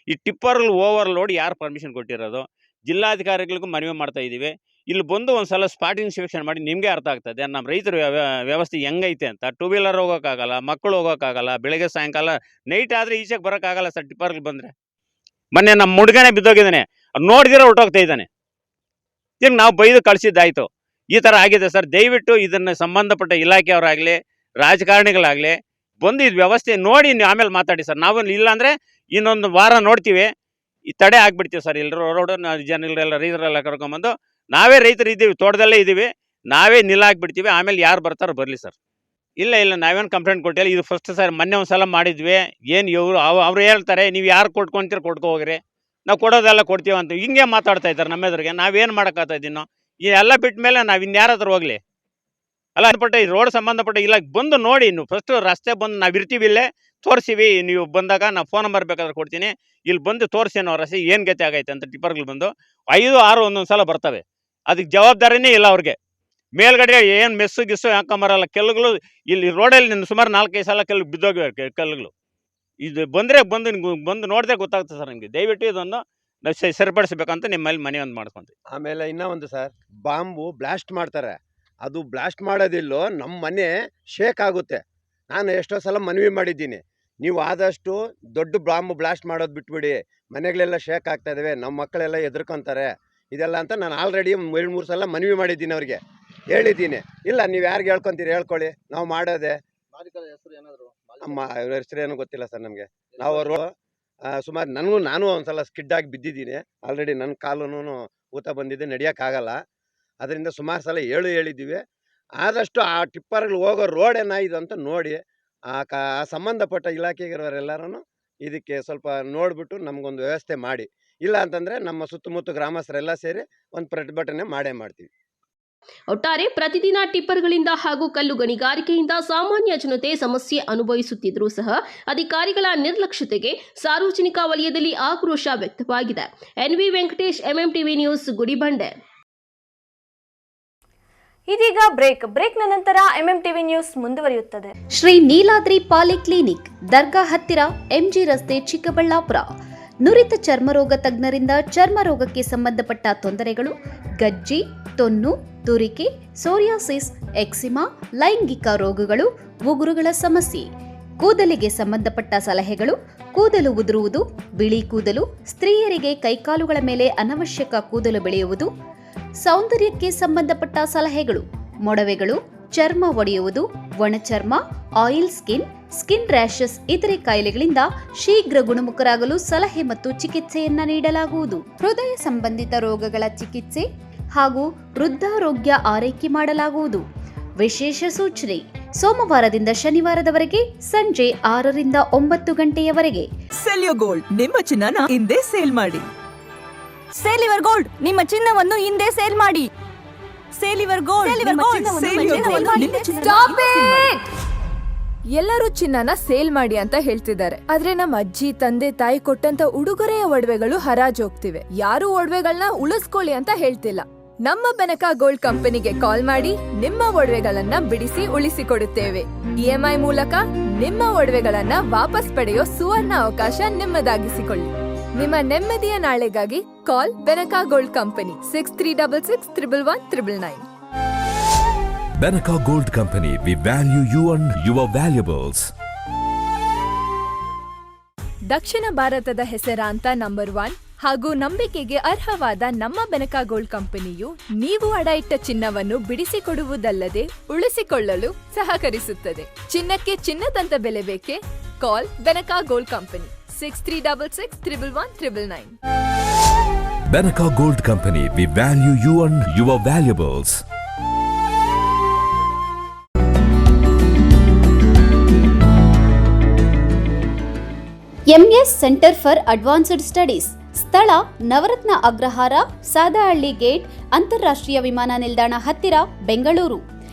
Speaker 6: ಈ ಟಿಪ್ಪರ್ಗಳು ಓವರ್ ಲೋಡ್ ಯಾರು ಪರ್ಮಿಷನ್ ಕೊಟ್ಟಿರೋದು? ಜಿಲ್ಲಾಧಿಕಾರಿಗಳಿಗೂ ಮನವಿ ಮಾಡ್ತಾ ಇದ್ದೀವಿ. ಇಲ್ಲಿ ಬಂದು ಒಂದು ಸಲ ಸ್ಪಾಟ್ ಇನ್ಸ್ಪೆಕ್ಷನ್ ಮಾಡಿ ನಿಮಗೆ ಅರ್ಥ ಆಗ್ತದೆ ನಮ್ಮ ರೈತರ ವ್ಯವಸ್ಥೆ ಹೆಂಗೈತೆ ಅಂತ. ಟೂ ವೀಲರ್ ಹೋಗೋಕ್ಕಾಗಲ್ಲ, ಮಕ್ಕಳು ಹೋಗೋಕ್ಕಾಗಲ್ಲ. ಬೆಳಗ್ಗೆ ಸಾಯಂಕಾಲ ನೈಟ್ ಆದರೆ ಈಚೆಗೆ ಬರೋಕ್ಕಾಗಲ್ಲ ಸರ್. ಟಿಪ್ಪರ್ಗಳು ಬಂದರೆ ಮೊನ್ನೆ ನಮ್ಮ ಹುಡುಗನೇ ಬಿದ್ದೋಗಿದ್ದಾನೆ, ನೋಡಿದಿರ ಹೊರಟೋಗ್ತಾ ಇದ್ದಾನೆ. ಈಗ ನಾವು ಬೈದು ಕಳಿಸಿದ್ದಾಯ್ತು. ಈ ಥರ ಆಗಿದೆ ಸರ್. ದಯವಿಟ್ಟು ಇದನ್ನು ಸಂಬಂಧಪಟ್ಟ ಇಲಾಖೆಯವರಾಗಲಿ ರಾಜಕಾರಣಿಗಳಾಗಲಿ ಬಂದು ಇದು ವ್ಯವಸ್ಥೆ ನೋಡಿ ನೀವು ಆಮೇಲೆ ಮಾತಾಡಿ ಸರ್. ನಾವು ಇಲ್ಲಾಂದರೆ ಇನ್ನೊಂದು ವಾರ ನೋಡ್ತೀವಿ, ಈ ತಡೆ ಆಗಿಬಿಡ್ತೀವಿ ಸರ್. ಎಲ್ಲರೂ ರೋಡು ಜನಗಳೆಲ್ಲ ರೈತರೆಲ್ಲ ಕರ್ಕೊಂಬಂದು ನಾವೇ ರೈತರು ಇದ್ದೀವಿ, ತೋಟದಲ್ಲೇ ಇದ್ದೀವಿ, ನಾವೇ ನಿಲ್ಲಾಕ್ಬಿಡ್ತೀವಿ. ಆಮೇಲೆ ಯಾರು ಬರ್ತಾರೋ ಬರಲಿ ಸರ್. ಇಲ್ಲ ನಾವೇನು ಕಂಪ್ಲೇಂಟ್ ಕೊಟ್ಟಿಲ್ಲ. ಇದು ಫಸ್ಟ್ ಸರ್ ಮೊನ್ನೆ ಒಂದು ಸಲ ಮಾಡಿದ್ವಿ. ಏನು ಅವ್ರು ಹೇಳ್ತಾರೆ, ನೀವು ಯಾರು ಕೊಟ್ಕೊಂತೀರ ಕೊಟ್ಕೊ ಹೋಗ್ರಿ, ನಾವು ಕೊಡೋದೆಲ್ಲ ಕೊಡ್ತೀವಿ ಅಂತ ಹಿಂಗೆ ಮಾತಾಡ್ತಾ ಇದ್ದಾರೆ ನಮ್ಮ ಎದುರಿಗೆ. ನಾವೇನು ಮಾಡೋಕ್ಕಾಗ್ತದೆ ಈ ಎಲ್ಲ ಬಿಟ್ಟ ಮೇಲೆ ನಾವು ಇನ್ಯಾರ ಹತ್ರ ಹೋಗಲಿ? ಅಲ್ಲ ಅನ್ಪಟ್ಟೆ ಈ ರೋಡ್ ಸಂಬಂಧಪಟ್ಟ ಇಲ್ಲ ಬಂದು ನೋಡಿ. ನೀವು ಫಸ್ಟ್ ರಸ್ತೆ ಬಂದು ನಾವು ಇರ್ತೀವಿ, ಇಲ್ಲೇ ತೋರಿಸಿವಿ. ನೀವು ಬಂದಾಗ ನಾವು ಫೋನ್ ನಂಬರ್ ಬೇಕಾದ್ರೆ ಕೊಡ್ತೀನಿ, ಇಲ್ಲಿ ಬಂದು ತೋರಿಸಿ ನಾವು ರಸ್ತೆ ಏನು ಗತಿ ಆಗೈತೆ ಅಂತ. ಟಿಪ್ಪರ್ಗಳು ಬಂದು 5-6 ಒಂದೊಂದು ಸಲ ಬರ್ತವೆ, ಅದಕ್ಕೆ ಜವಾಬ್ದಾರಿನೇ ಇಲ್ಲ ಅವ್ರಿಗೆ. ಮೇಲ್ಗಡೆ ಏನು ಮೆಸ್ಸು ಗಿಸ್ಸು ಹಾಕೊಂಬರಲ್ಲ. ಕೆಲ್ಲುಗಳು ಇಲ್ಲಿ ರೋಡಲ್ಲಿ ಸುಮಾರು 4-5 ಸಲ ಕೆಲ್ಲು ಬಿದ್ದೋಗಿವೆ ಕಲ್ಲುಗಳು. ಇದು ಬಂದು ನೋಡಿದ್ರೆ ಗೊತ್ತಾಗ್ತದೆ ಸರ್ ನಿಮಗೆ. ದಯವಿಟ್ಟು ಇದನ್ನು ಸರಿಪಡಿಸ್ಬೇಕಂತ ನಿಮ್ಮಲ್ಲಿ ಮನೆ ಒಂದು ಮಾಡ್ಕೊಂತೀವಿ.
Speaker 7: ಆಮೇಲೆ ಇನ್ನೂ ಒಂದು ಸರ್, ಬಾಂಬು ಬ್ಲಾಸ್ಟ್ ಮಾಡ್ತಾರೆ. ಅದು ಬ್ಲಾಸ್ಟ್ ಮಾಡೋದಿಲ್ಲೋ ನಮ್ಮ ಮನೆ ಶೇಕ್ ಆಗುತ್ತೆ. ನಾನು ಎಷ್ಟೋ ಸಲ ಮನವಿ ಮಾಡಿದ್ದೀನಿ, ನೀವು ಆದಷ್ಟು ದೊಡ್ಡ ಬಾಂಬು ಬ್ಲಾಸ್ಟ್ ಮಾಡೋದು ಬಿಟ್ಬಿಡಿ, ಮನೆಗಳೆಲ್ಲ ಶೇಕ್ ಆಗ್ತಾ ಇದ್ದಾವೆ, ನಮ್ಮ ಮಕ್ಕಳೆಲ್ಲ ಹೆದರ್ಕೊತಾರೆ ಇದೆಲ್ಲ ಅಂತ ನಾನು ಆಲ್ರೆಡಿ 2-3 ಸಲ ಮನವಿ ಮಾಡಿದ್ದೀನಿ, ಅವ್ರಿಗೆ ಹೇಳಿದ್ದೀನಿ. ಇಲ್ಲ ನೀವು ಯಾರಿಗೆ ಹೇಳ್ಕೊತೀರಿ ಹೇಳ್ಕೊಳ್ಳಿ, ನಾವು ಮಾಡೋದೆ. ನಮ್ಮ ಇವ್ರ ಹೆಸರೇನು ಗೊತ್ತಿಲ್ಲ ಸರ್ ನಮಗೆ. ನಾವು ಅವರು ಸುಮಾರು ನಾನು ಒಂದು ಸಲ ಸ್ಕಿಡ್ಡಾಗಿ ಬಿದ್ದಿದ್ದೀನಿ. ಆಲ್ರೆಡಿ ನನ್ನ ಕಾಲೂ ಊತ ಬಂದಿದೆ, ನಡೆಯೋಕ್ಕಾಗಲ್ಲ. ಅದರಿಂದ ಸುಮಾರು ಸಲ ಹೇಳಿದ್ದೀವಿ. ಆದಷ್ಟು ಆ ಟಿಪ್ಪರ್ಗಳು ಹೋಗೋ ರೋಡ್ ಏನಾಯಿತು ಅಂತ ನೋಡಿ ಆ ಸಂಬಂಧಪಟ್ಟ ಇಲಾಖೆಗಿರೋರೆಲ್ಲರೂ ಇದಕ್ಕೆ ಸ್ವಲ್ಪ ನೋಡಿಬಿಟ್ಟು ನಮಗೊಂದು ವ್ಯವಸ್ಥೆ ಮಾಡಿ. ಇಲ್ಲ ಅಂತಂದರೆ ನಮ್ಮ ಸುತ್ತಮುತ್ತ ಗ್ರಾಮಸ್ಥರೆಲ್ಲ ಸೇರಿ ಒಂದು ಪ್ರತಿಭಟನೆ ಮಾಡೇ ಮಾಡ್ತೀವಿ.
Speaker 5: ಒಟ್ಟಾರೆ ಪ್ರತಿದಿನ ಟಿಪ್ಪರ್ಗಳಿಂದ ಹಾಗೂ ಕಲ್ಲು ಗಣಿಗಾರಿಕೆಯಿಂದ ಸಾಮಾನ್ಯ ಜನತೆ ಸಮಸ್ಯೆ ಅನುಭವಿಸುತ್ತಿದ್ದರೂ ಸಹ ಅಧಿಕಾರಿಗಳ ನಿರ್ಲಕ್ಷ್ಯತೆಗೆ ಸಾರ್ವಜನಿಕ ವಲಯದಲ್ಲಿ ಆಕ್ರೋಶ ವ್ಯಕ್ತವಾಗಿದೆ. NV Venkatesh, MMTV news, Gudibande.
Speaker 1: ಇದೀಗ ಬ್ರೇಕ್ನ ನಂತರ ಎಂಎಂಟಿವಿ ನ್ಯೂಸ್ ಮುಂದುವರಿಯುತ್ತದೆ.
Speaker 8: ಶ್ರೀ ನೀಲಾದ್ರಿ ಪಾಲಿಕ್ಲಿನಿಕ್, ದರ್ಗಾ ಹತ್ತಿರ, ಎಂಜಿ ರಸ್ತೆ, ಚಿಕ್ಕಬಳ್ಳಾಪುರ. ನುರಿತ ಚರ್ಮರೋಗ ತಜ್ಞರಿಂದ ಚರ್ಮರೋಗಕ್ಕೆ ಸಂಬಂಧಪಟ್ಟ ತೊಂದರೆಗಳು, ಗಜ್ಜಿ, ತೊನ್ನು, ತುರಿಕೆ, ಸೋರಿಯಾಸಿಸ್, ಎಕ್ಸಿಮಾ, ಲೈಂಗಿಕ ರೋಗಗಳು, ಉಗುರುಗಳ ಸಮಸ್ಯೆ, ಕೂದಲಿಗೆ ಸಂಬಂಧಪಟ್ಟ ಸಲಹೆಗಳು, ಕೂದಲು ಉದುರುವುದು, ಬಿಳಿ ಕೂದಲು, ಸ್ತ್ರೀಯರಿಗೆ ಕೈಕಾಲುಗಳ ಮೇಲೆ ಅನವಶ್ಯಕ ಕೂದಲು ಬೆಳೆಯುವುದು, ಸೌಂದರ್ಯಕ್ಕೆ ಸಂಬಂಧಪಟ್ಟ ಸಲಹೆಗಳು, ಮೊಡವೆಗಳು, ಚರ್ಮ ಒಡೆಯುವುದು, ಒಣಚರ್ಮ, ಆಯಿಲ್ ಸ್ಕಿನ್ ರ್ಯಾಷಸ್ ಇತರೆ ಕಾಯಿಲೆಗಳಿಂದ ಶೀಘ್ರ ಗುಣಮುಖರಾಗಲು ಸಲಹೆ ಮತ್ತು ಚಿಕಿತ್ಸೆಯನ್ನ ನೀಡಲಾಗುವುದು. ಹೃದಯ ಸಂಬಂಧಿತ ರೋಗಗಳ ಚಿಕಿತ್ಸೆ ಹಾಗೂ ವೃದ್ಧಾರೋಗ್ಯ ಆರೈಕೆ ಮಾಡಲಾಗುವುದು. ವಿಶೇಷ ಸೂಚನೆ: ಸೋಮವಾರದಿಂದ ಶನಿವಾರದವರೆಗೆ ಸಂಜೆ 6ರಿಂದ 9 ಗಂಟೆಯವರೆಗೆ.
Speaker 9: ಸೆಲ್ಯೋ ಗೋಲ್ಡ್, ನಿಮ್ಮ ಚಿನ್ನನ ಹಿಂದೆ ಸೇಲ್ ಮಾಡಿ.
Speaker 10: ಸೇಲಿವರ್ ಗೋಲ್ಡ್, ನಿಮ್ಮ ಚಿನ್ನವನ್ನು ಹಿಂದೆ ಸೇಲ್ ಮಾಡಿ.
Speaker 9: ಸೇಲಿವರ್ ಗೋಲ್ಡ್,
Speaker 10: ಎಲ್ಲರೂ ಚಿನ್ನನ ಸೇಲ್ ಮಾಡಿ ಅಂತ ಹೇಳ್ತಿದ್ದಾರೆ. ಆದ್ರೆ ನಮ್ಮ ಅಜ್ಜಿ, ತಂದೆ, ತಾಯಿ ಕೊಟ್ಟಂತ ಉಡುಗೊರೆಯ ಒಡವೆಗಳು ಹರಾಜೋಗ್ತಿವೆ. ಯಾರು ಒಡವೆಗಳನ್ನ ಉಳಿಸ್ಕೊಳ್ಳಿ ಅಂತ ಹೇಳ್ತಿಲ್ಲ. ನಮ್ಮ ಬೆನಕಾ ಗೋಲ್ಡ್ ಕಂಪನಿಗೆ ಕಾಲ್ ಮಾಡಿ ನಿಮ್ಮ ಒಡವೆಗಳನ್ನ ಬಿಡಿಸಿ ಉಳಿಸಿಕೊಡುತ್ತೇವೆ. EMI ಮೂಲಕ ನಿಮ್ಮ ಒಡವೆಗಳನ್ನ ವಾಪಸ್ ಪಡೆಯೋ ಸುವರ್ಣ ಅವಕಾಶ ನಿಮ್ಮದಾಗಿಸಿಕೊಳ್ಳಿ. ನಿಮ್ಮ ನೆಮ್ಮದಿಯ ನಾಳೆಗಾಗಿ ಕಾಲ್ Benaka gold company 6366 111 999.
Speaker 11: Benaka Gold Company, we value you and your valuables.
Speaker 10: ದಕ್ಷಿಣ ಭಾರತದ ಹೆಸರಾಂತ ನಂಬರ್ 1 ಹಾಗೂ ನಂಬಿಕೆಗೆ ಅರ್ಹವಾದ ನಮ್ಮ ಬೆನಕಾ ಗೋಲ್ಡ್ ಕಂಪನಿಯು ನೀವು ಅಡ ಇಟ್ಟ ಚಿನ್ನವನ್ನು ಬಿಡಿಸಿಕೊಡುವುದಲ್ಲದೆ ಉಳಿಸಿಕೊಳ್ಳಲು ಸಹಕರಿಸುತ್ತದೆ. ಚಿನ್ನಕ್ಕೆ ಚಿನ್ನದಂತ ಬೆಲೆ ಬೇಕೆ? ಕಾಲ್ Benaka gold company 6366 111 999.
Speaker 11: Benaka Gold Company, we value you and your valuables.
Speaker 8: MS centre for advanced studies. ಸ್ಥಳ: ನವರತ್ನ ಅಗ್ರಹಾರ, ಸಾದಹಳ್ಳಿ ಗೇಟ್, ಅಂತಾರಾಷ್ಟ್ರೀಯ ವಿಮಾನ ನಿಲ್ದಾಣ ಹತ್ತಿರ, ಬೆಂಗಳೂರು.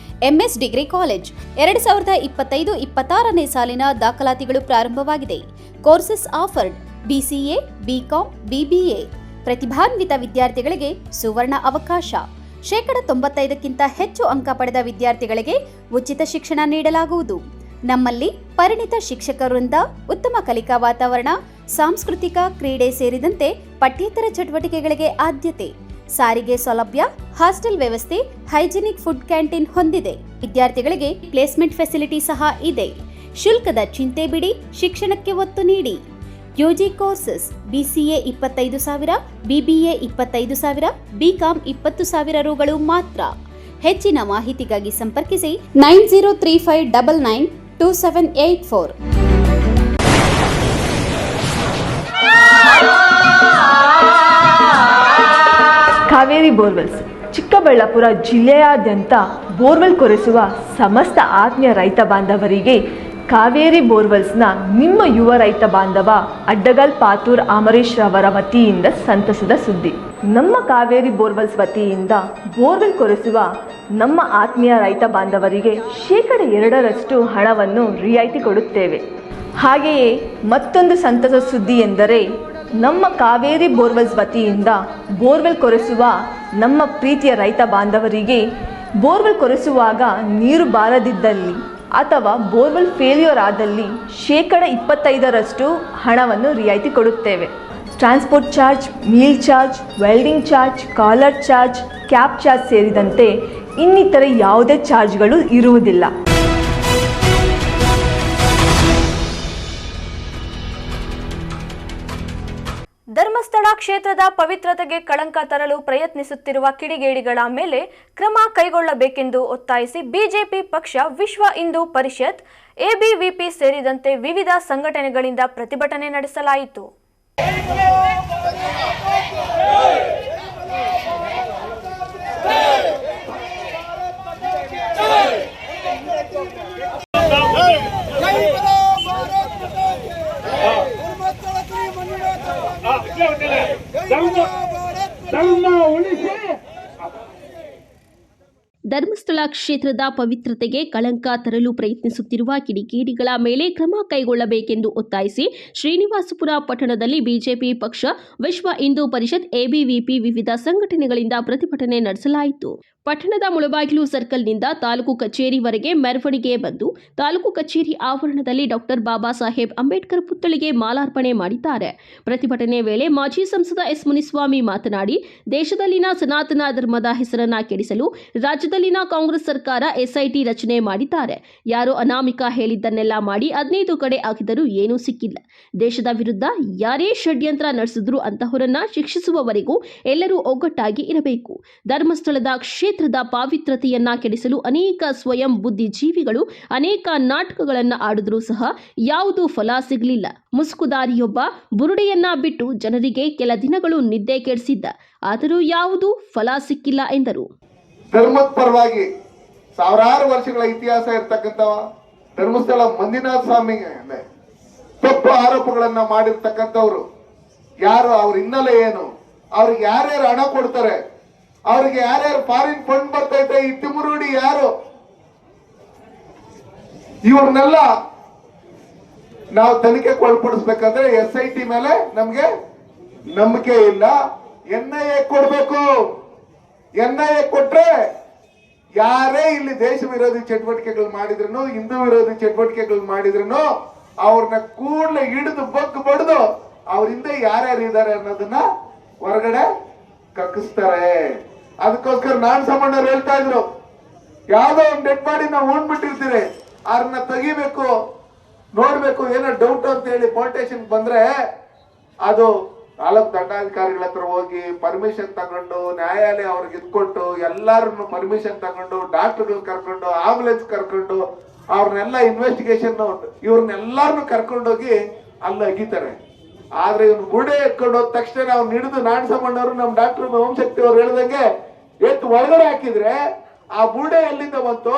Speaker 8: MS degree college. 2025-26ನೇ ಸಾಲಿನ ದಾಖಲಾತಿಗಳು ಪ್ರಾರಂಭವಾಗಿದೆ. Courses offered: BCA, BCom, BBA. ಪ್ರತಿಭಾನ್ವಿತ ವಿದ್ಯಾರ್ಥಿಗಳಿಗೆ ಸುವರ್ಣ ಅವಕಾಶ. 95%ಕ್ಕಿಂತ ಹೆಚ್ಚು ಅಂಕ ಪಡೆದ ವಿದ್ಯಾರ್ಥಿಗಳಿಗೆ ಉಚಿತ ಶಿಕ್ಷಣ ನೀಡಲಾಗುವುದು. ನಮ್ಮಲ್ಲಿ ಪರಿಣಿತ ಶಿಕ್ಷಕರಿಂದ ಉತ್ತಮ ಕಲಿಕಾ ವಾತಾವರಣ, ಸಾಂಸ್ಕೃತಿಕ, ಕ್ರೀಡೆ ಸೇರಿದಂತೆ ಪಠ್ಯೇತರ ಚಟುವಟಿಕೆಗಳಿಗೆ ಆದ್ಯತೆ. ಸಾರಿಗೆ ಸೌಲಭ್ಯ, ಹಾಸ್ಟೆಲ್ ವ್ಯವಸ್ಥೆ, ಹೈಜಿನಿಕ್ ಫುಡ್ ಕ್ಯಾಂಟೀನ್ ಹೊಂದಿದೆ. ವಿದ್ಯಾರ್ಥಿಗಳಿಗೆ ಪ್ಲೇಸ್ಮೆಂಟ್ ಫೆಸಿಲಿಟಿ ಸಹ ಇದೆ. ಶುಲ್ಕದ ಚಿಂತೆ ಬಿಡಿ, ಶಿಕ್ಷಣಕ್ಕೆ ಒತ್ತು ನೀಡಿ. UG courses: BCA 25,000, BBA 25,000, BCom 20,000 ರೂಗಳು ಮಾತ್ರ. ಹೆಚ್ಚಿನ ಮಾಹಿತಿಗಾಗಿ ಸಂಪರ್ಕಿಸಿ 9035992784.
Speaker 12: ಕಾವೇರಿ ಬೋರ್ವೆಲ್ಸ್, ಚಿಕ್ಕ
Speaker 10: ಚಿಕ್ಕಬಳ್ಳಾಪುರ ಜಿಲ್ಲೆಯಾದ್ಯಂತ ಬೋರ್ವೆಲ್ ಕೊರೆಸುವ ಸಮಸ್ತ ಆತ್ಮೀಯ ರೈತ ಬಾಂಧವರಿಗೆ ಕಾವೇರಿ ಬೋರ್ವೆಲ್ಸ್ನ ನಿಮ್ಮ ಯುವ ರೈತ ಬಾಂಧವ ಅಡ್ಡಗಲ್ ಪಾತೂರ್ ಅಮರೀಶ್ ರವರ ವತಿಯಿಂದ ಸಂತಸದ ಸುದ್ದಿ. ನಮ್ಮ ಕಾವೇರಿ ಬೋರ್ವೆಲ್ಸ್ ವತಿಯಿಂದ ಬೋರ್ವೆಲ್ ಕೊರೆಸುವ ನಮ್ಮ ಆತ್ಮೀಯ ರೈತ ಬಾಂಧವರಿಗೆ 2% ಹಣವನ್ನು ರಿಯಾಯಿತಿ ಕೊಡುತ್ತೇವೆ. ಹಾಗೆಯೇ ಮತ್ತೊಂದು ಸಂತಸ ಸುದ್ದಿ ಎಂದರೆ ನಮ್ಮ ಕಾವೇರಿ ಬೋರ್ವೆಲ್ಸ್ ವತಿಯಿಂದ ಬೋರ್ವೆಲ್ ಕೊರೆಸುವ ನಮ್ಮ ಪ್ರೀತಿಯ ರೈತ ಬಾಂಧವರಿಗೆ ಬೋರ್ವೆಲ್ ಕೊರೆಸುವಾಗ ನೀರು ಬಾರದಿದ್ದಲ್ಲಿ ಅಥವಾ ಬೋರ್ವೆಲ್ ಫೇಲ್ಯೂರ್ ಆದಲ್ಲಿ 25% ಹಣವನ್ನು ರಿಯಾಯಿತಿ ಕೊಡುತ್ತೇವೆ. Transport charge, meal charge, welding charge, collar charge, cab charge ಸೇರಿದಂತೆ ಇನ್ನಿತರೆ ಯಾವುದೇ ಚಾರ್ಜ್ಗಳು ಇರುವುದಿಲ್ಲ.
Speaker 1: ಧರ್ಮಸ್ಥಳ ಕ್ಷೇತ್ರದ ಪವಿತ್ರತೆಗೆ ಕಳಂಕ ತರಲು ಪ್ರಯತ್ನಿಸುತ್ತಿರುವ ಕಿಡಿಗೇಡಿಗಳ ಮೇಲೆ ಕ್ರಮ ಕೈಗೊಳ್ಳಬೇಕೆಂದು ಒತ್ತಾಯಿಸಿ ಬಿಜೆಪಿ ಪಕ್ಷ, ವಿಶ್ವ ಹಿಂದೂ ಪರಿಷತ್, ಎಬಿವಿಪಿ ಸೇರಿದಂತೆ ವಿವಿಧ ಸಂಘಟನೆಗಳಿಂದ ಪ್ರತಿಭಟನೆ ನಡೆಸಲಾಯಿತು.
Speaker 5: ಧರ್ಮಸ್ಥಳ ಕ್ಷೇತ್ರದ ಪವಿತ್ರತೆಗೆ ಕಳಂಕ ತರಲು ಪ್ರಯತ್ನಿಸುತ್ತಿರುವ ಕಿಡಿಗೇಡಿಗಳ ಮೇಲೆ ಕ್ರಮ ಕೈಗೊಳ್ಳಬೇಕೆಂದು ಒತ್ತಾಯಿಸಿ ಶ್ರೀನಿವಾಸಪುರ ಪಟ್ಟಣದಲ್ಲಿ ಬಿಜೆಪಿ ಪಕ್ಷ, ವಿಶ್ವ ಹಿಂದೂ ಪರಿಷತ್, ಎಬಿವಿಪಿ ವಿವಿಧ ಸಂಘಟನೆಗಳಿಂದ ಪ್ರತಿಭಟನೆ ನಡೆಸಲಾಯಿತು. ಪಟ್ಟಣದ ಮುಳಬಾಗಿಲು ಸರ್ಕಲ್ನಿಂದ ತಾಲೂಕು ಕಚೇರಿವರೆಗೆ ಮೆರವಣಿಗೆ ಬಂದು ತಾಲೂಕು ಕಚೇರಿ ಆವರಣದಲ್ಲಿ ಡಾಕ್ಟರ್ ಬಾಬಾ ಸಾಹೇಬ್ ಅಂಬೇಡ್ಕರ್ ಪುತ್ಥಳಿಗೆ ಮಾಲಾರ್ಪಣೆ ಮಾಡಿದ್ದಾರೆ. ಪ್ರತಿಭಟನೆ ವೇಳೆ ಮಾಜಿ ಸಂಸದ ಎಸ್ ಮುನಿಸ್ವಾಮಿ ಮಾತನಾಡಿ, ದೇಶದಲ್ಲಿನ ಸನಾತನ ಧರ್ಮದ ಹೆಸರನ್ನ ಕೆಡಿಸಲು ರಾಜ್ಯದಲ್ಲಿನ ಕಾಂಗ್ರೆಸ್ ಸರ್ಕಾರ ಎಸ್ಐಟಿ ರಚನೆ ಮಾಡಿದ್ದಾರೆ. ಯಾರೋ ಅನಾಮಿಕ ಹೇಳಿದ್ದನ್ನೆಲ್ಲ ಮಾಡಿ 15 ಕಡೆ ಆಗಿದರೂ ಏನೂ ಸಿಕ್ಕಿಲ್ಲ. ದೇಶದ ವಿರುದ್ಧ ಯಾರೇ ಷಡ್ಯಂತ್ರ ನಡೆಸಿದ್ರು ಅಂತಹವರನ್ನ ಶಿಕ್ಷಿಸುವವರೆಗೂ ಎಲ್ಲರೂ ಒಗ್ಗಟ್ಟಾಗಿ ಇರಬೇಕು. ಧರ್ಮಸ್ಥಳದ ಕ್ಷೇತ್ರದ ಪಾವಿತ್ರತೆಯನ್ನ ಕೆಡಿಸಲು ಅನೇಕ ಸ್ವಯಂ ಬುದ್ಧಿಜೀವಿಗಳು ಅನೇಕ ನಾಟಕಗಳನ್ನು ಆಡಿದ್ರೂ ಸಹ ಯಾವುದೂ ಫಲ ಸಿಗಲಿಲ್ಲ. ಮುಸುಕುದಾರಿಯೊಬ್ಬ ಬುರುಡೆಯನ್ನ ಬಿಟ್ಟು ಜನರಿಗೆ ಕೆಲ ದಿನಗಳು ನಿದ್ದೆ ಕೆಡಿಸಿದ್ದ, ಆದರೂ ಯಾವುದೂ ಫಲ ಸಿಕ್ಕಿಲ್ಲ ಎಂದರು.
Speaker 12: ಧರ್ಮದ ಪರವಾಗಿ ಸಾವಿರಾರು ವರ್ಷಗಳ ಇತಿಹಾಸ ಇರ್ತಕ್ಕಂಥ ಧರ್ಮಸ್ಥಳ ಮಂಜುನಾಥ ಸ್ವಾಮಿ ತಪ್ಪು ಆರೋಪಗಳನ್ನ ಮಾಡಿರ್ತಕ್ಕಂಥವ್ರು ಯಾರು, ಅವ್ರ ಹಿನ್ನೆಲೆ ಏನು, ಅವ್ರಿಗೆ ಯಾರ್ಯಾರು ಹಣ ಕೊಡ್ತಾರೆ, ಅವ್ರಿಗೆ ಯಾರ್ಯಾರು ಫಾರಿನ್ ಫಂಡ್ ಬರ್ತೈತೆ, ಈ ತಿಮುರುಡಿ ಯಾರು, ಇವ್ರನ್ನೆಲ್ಲ ನಾವು ತನಿಖೆಗೆ ಒಳಪಡಿಸ್ಬೇಕಂದ್ರೆ SIT ಮೇಲೆ ನಮ್ಗೆ ನಂಬಿಕೆ ಇಲ್ಲ. NIA ಕೊಡ್ಬೇಕು. NIA ಕೊಟ್ರೆ ಯಾರೇ ಇಲ್ಲಿ ದೇಶ ವಿರೋಧಿ ಚಟುವಟಿಕೆಗಳು ಮಾಡಿದ್ರು, ಹಿಂದೂ ವಿರೋಧಿ ಚಟುವಟಿಕೆಗಳು ಮಾಡಿದ್ರು ಅವ್ರನ್ನ ಕೂಡಲೇ ಹಿಡಿದು ಬಗ್ಗು ಬಡ್ದು ಅವ್ರ ಹಿಂದೆ ಯಾರ್ಯಾರು ಇದ್ದಾರೆ ಅನ್ನೋದನ್ನ ಹೊರಗಡೆ ಕಕ್ಕಿಸ್ತಾರೆ. ಅದಕ್ಕೋಸ್ಕರ ನಾನ್ ಸಾಮಾನ್ಯರು ಹೇಳ್ತಾ ಇದ್ರು, ಯಾವ್ದೋ ಒಂದು ಡೆಡ್ ಬಾಡಿ ನಾವು ಉಂಡ್ಬಿಟ್ಟಿರ್ತೀರಿ, ಅವ್ರನ್ನ ತೆಗಿಬೇಕು, ನೋಡ್ಬೇಕು, ಏನೋ ಡೌಟ್ ಅಂತ ಹೇಳಿ ಪೊಲಿಟೇಷನ್ ಬಂದ್ರೆ ಅದು ತಾಲೂಕ್ ದಂಡಾಧಿಕಾರಿಗಳ ಹತ್ರ ಹೋಗಿ ಪರ್ಮಿಷನ್ ತಗೊಂಡು, ನ್ಯಾಯಾಲಯ ಅವ್ರಿಗೆ ಇದ್ಕೊಟ್ಟು, ಎಲ್ಲಾರನ್ನು ಪರ್ಮಿಷನ್ ತಗೊಂಡು, ಡಾಕ್ಟರ್ಗಳು ಕರ್ಕೊಂಡು, ಆಂಬುಲೆನ್ಸ್ ಕರ್ಕೊಂಡು, ಅವ್ರನ್ನೆಲ್ಲ ಇನ್ವೆಸ್ಟಿಗೇಷನ್, ಇವ್ರನ್ನೆಲ್ಲರನ್ನು ಕರ್ಕೊಂಡೋಗಿ ಅಲ್ಲಿ ಅಗಿತಾರೆ. ಆದ್ರೆ ಇವ್ನು ಬುಡೆ ಎತ್ಕೊಂಡು ಹೋದ ತಕ್ಷಣ ಅವ್ನು ಹಿಡಿದು ನಾನ್ ಸಾಮಾನ್ಯವರು ನಮ್ಮ ಡಾಕ್ಟರ್ ಓಂಶಕ್ತಿ ಅವ್ರು ಹೇಳ್ದಂಗೆ ಎತ್ತು ಒಳಗಡೆ ಹಾಕಿದ್ರೆ ಆ ಬುಡೆ ಎಲ್ಲಿಂದ ಬಂತು,